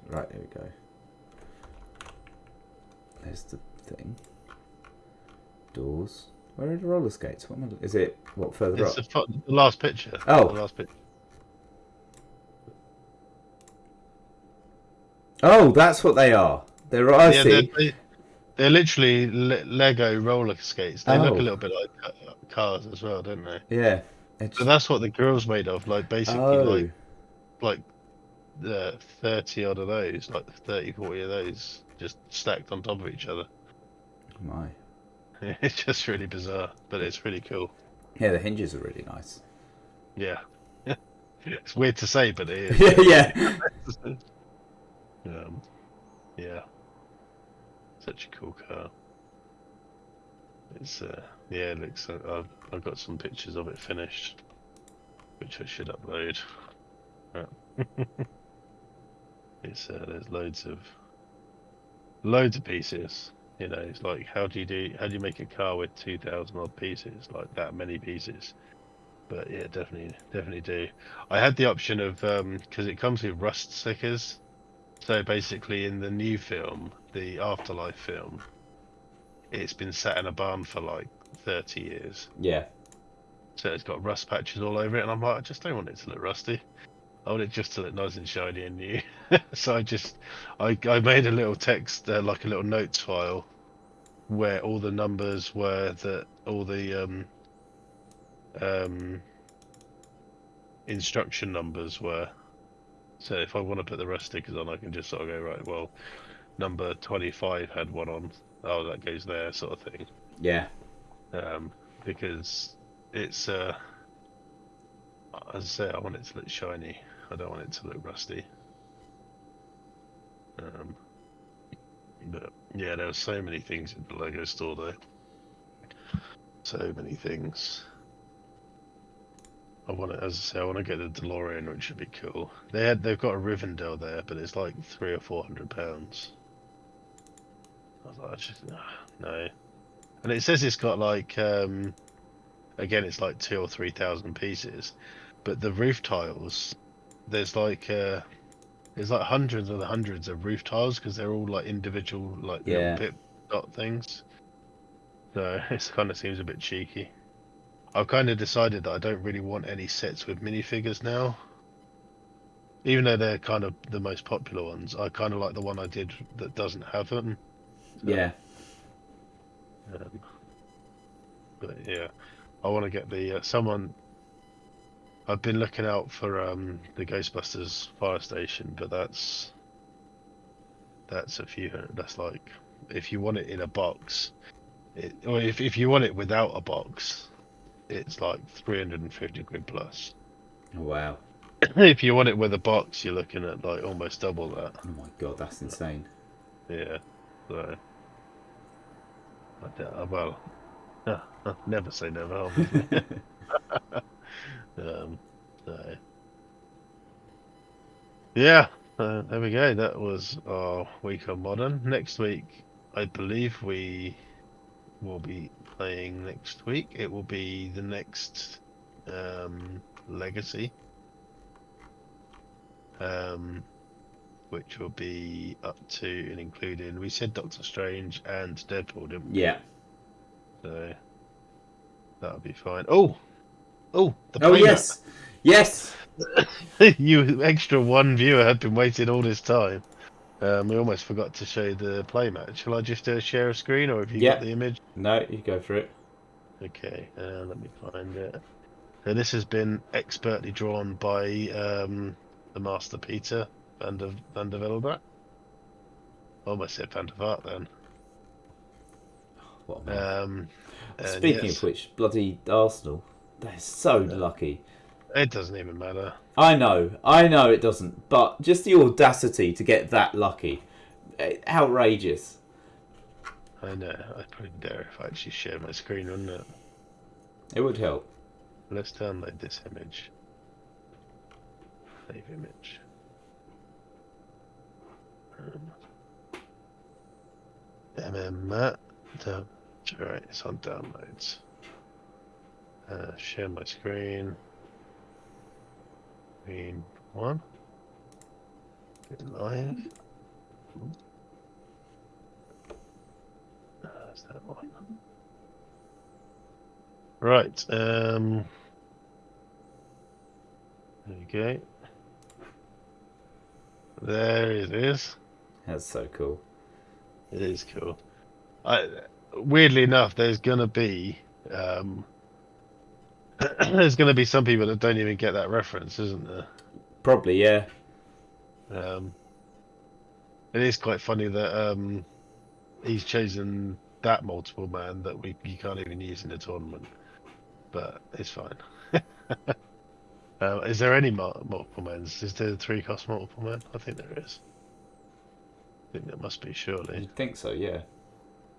Right, there we go. There's the thing. Doors. Where are the roller skates? Is it further It's up? the last picture. Oh. The last picture. Oh, that's what they are. I Yeah, see. they're literally Lego roller skates. They look a Oh, little bit like cars as well, don't they? yeah. So that's what the grill's made of. Like basically Oh, like 30 odd of those, like 30, 40 of those, just stacked on top of each other. my. It's just really bizarre, but it's really cool. Yeah, the hinges are really nice. Yeah. It's weird to say, but it is. Yeah. Yeah. Such a cool car. It's yeah, it looks. I've got some pictures of it finished, which I should upload. Yeah. It's there's loads of pieces. It's like how do you make a car with 2,000 odd pieces, like that many pieces? But yeah, definitely do. I had the option of because it comes with rust stickers. So basically, in the new film, the Afterlife film, it's been sat in a barn for like 30 years. Yeah. So it's got rust patches all over it, and I'm like, I just don't want it to look rusty. I want it just to look nice and shiny and new. So I made a little text, like a little notes file, where all the numbers were that all the instruction numbers were. So if I want to put the rust stickers on, I can just sort of go, right, well, number 25 had one on. Oh, that goes there, sort of thing. Yeah. Because it's as I say, I want it to look shiny. I don't want it to look rusty. But yeah, there were so many things in the Lego store though. So many things. As I say, I want to get the DeLorean, which should be cool. They've got a Rivendell there, but it's like £300 or £400. I was like, no. And it says it's got like, again, it's like 2,000 or 3,000 pieces, but the roof tiles, there's like hundreds and hundreds of roof tiles because they're all like individual like little pip dot things. So it kind of seems a bit cheeky. I've kind of decided that I don't really want any sets with minifigures now. Even though they're kind of the most popular ones, I kind of like the one I did that doesn't have them. So, Yeah. But yeah, I want to get the someone. I've been looking out for the Ghostbusters fire station, but that's a few. That's like if you want it in a box, or if you want it without a box, it's like 350 quid plus. Oh, wow. If you want it with a box, you're looking at like almost double that. Oh my god, that's insane. Yeah. So, well, Never say never, obviously. um, so, yeah, there we go. That was our week on Modern. Next week, I believe we will be playing next week. It will be the next Legacy, which will be up to and including. We said Doctor Strange and Deadpool, didn't we? Yeah. So that'll be fine. Oh, the Oh playmat. yes, yes. You extra one viewer had been waiting all this time. We almost forgot to show the playmat. Shall I just share a screen, or have you got Yeah. the image? No, you go for it. Okay, let me find it. So this has been expertly drawn by the master Peter van der Velde. Almost said Van der Vaart then. What a man. And Speaking of yes, which, bloody Arsenal. They're so lucky. it doesn't even matter. I know it doesn't, but just the audacity to get that lucky. Outrageous. I know. I'd probably dare if I actually share my screen, wouldn't it? It would help. Let's download this image. Save image. Matt. Right, it's on downloads. Share my screen. Screen 1. Live. That's that one. Right. There you go. There it is. That's so cool. It is cool. Weirdly enough, there's gonna be there's gonna be some people that don't even get that reference, isn't there? Probably, yeah. It is quite funny that he's chosen that multiple man that you can't even use in the tournament, but it's fine. Is there any multiple mans? Is there 3 cost multiple men? I think there is. I think there must be, surely. You'd think so, yeah.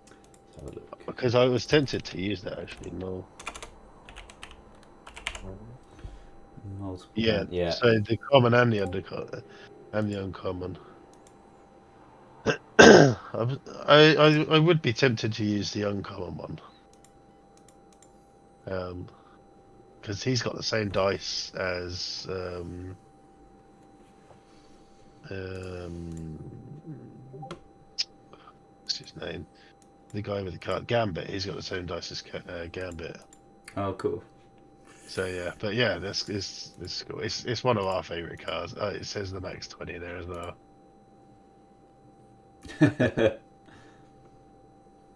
Let's have a look. Because I was tempted to use that actually. No. Multiple Yeah. men, yeah. So the common and the undercommon and the uncommon. I would be tempted to use the uncommon one. Because he's got the same dice as what's his name? The guy with the card, Gambit. He's got the same dice as Gambit. Oh, cool. So yeah, but yeah, this is cool. It's one of our favorite cards. Oh, it says the max 20 there as well.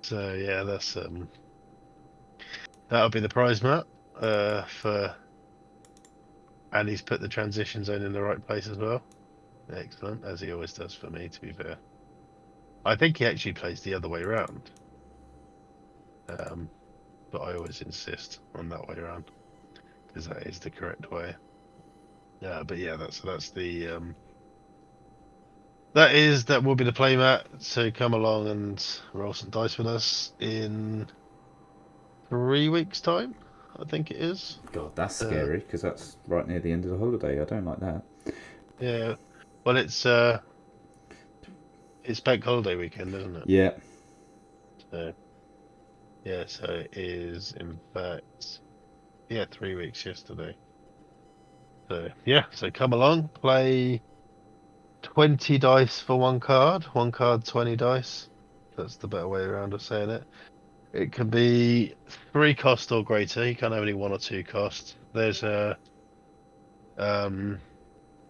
So yeah, that's that'll be the prize map for, and he's put the transition zone in the right place as well. Excellent, as he always does for me, to be fair. I think he actually plays the other way around, but I always insist on that way around because that is the correct way. Yeah, but yeah, that's the that will be the playmat. So come along and roll some dice with us in 3 weeks' time, I think it is. God, that's scary because that's right near the end of the holiday. I don't like that. Yeah, well, it's bank holiday weekend, isn't it? Yeah. So yeah, so it is in fact 3 weeks yesterday. So yeah, so come along, play 20 dice for one card 20 dice. That's the better way around of saying it. It can be 3 cost or greater. You can't have any 1 or 2 cost. There's a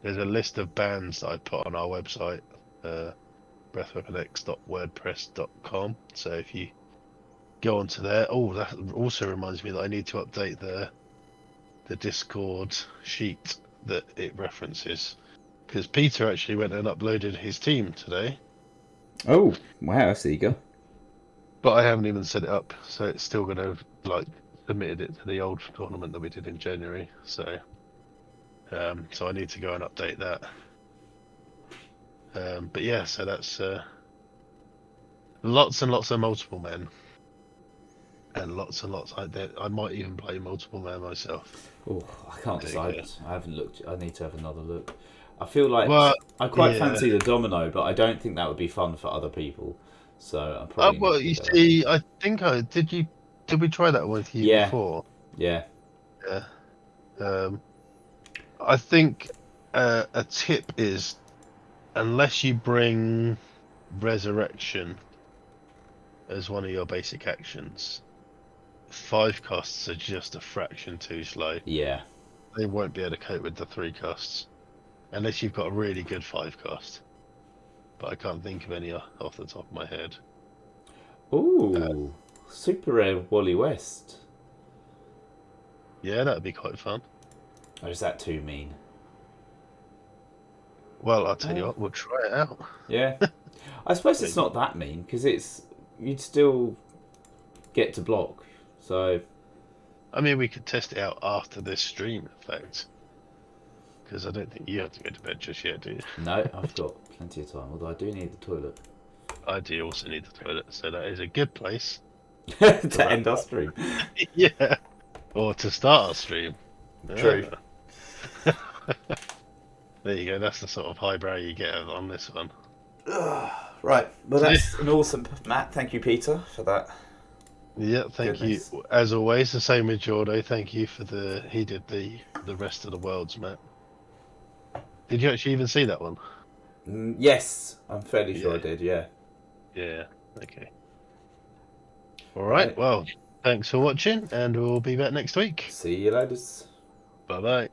list of bands that I put on our website, breathweaponx.wordpress.com. So if you go onto there, that also reminds me that I need to update the Discord sheet that it references, because Peter actually went and uploaded his team today. Oh, wow, that's eager. But I haven't even set it up, so it's still going to submitted it to the old tournament that we did in January. So I need to go and update that. But yeah, so that's lots and lots of multiple men. and lots and lots. I might even play multiple man myself. Oh, I can't There you decide. I haven't looked. I need to have another look. I feel like Well, I quite yeah. fancy the domino, but I don't think that would be fun for other people. So I'm probably Well, not you gonna go see, I think I did. Did we try that with you Yeah, before? yeah, Yeah. I think a tip is, unless you bring resurrection as one of your basic actions, 5 costs are just a fraction too slow. yeah. They won't be able to cope with the 3 costs unless you've got a really good 5 cost. But I can't think of any off the top of my head. Ooh, super rare Wally West. Yeah, that'd be quite fun. Or is that too mean? Well, I'll tell you what, we'll try it out. Yeah, I suppose it's not that mean because you'd still get to block. So I mean, we could test it out after this stream, in fact. Because I don't think you have to go to bed just yet, do you? no, I've got plenty of time. Although I do need the toilet I do also need the toilet, so that is a good place to end our stream. yeah. Or to start our stream. True. There you go, that's the sort of highbrow you get on this one. Right. Well, that's an awesome Matt. Thank you, Peter, for that. Yeah, thank Goodness. you. As always, the same with Jordo. Thank you for he did the rest of the world's map. Did you actually even see that one? Yes, I'm fairly sure I Yeah. did. Yeah. Yeah, okay. Alright, well, thanks for watching, and we'll be back next week. See you later. Bye bye.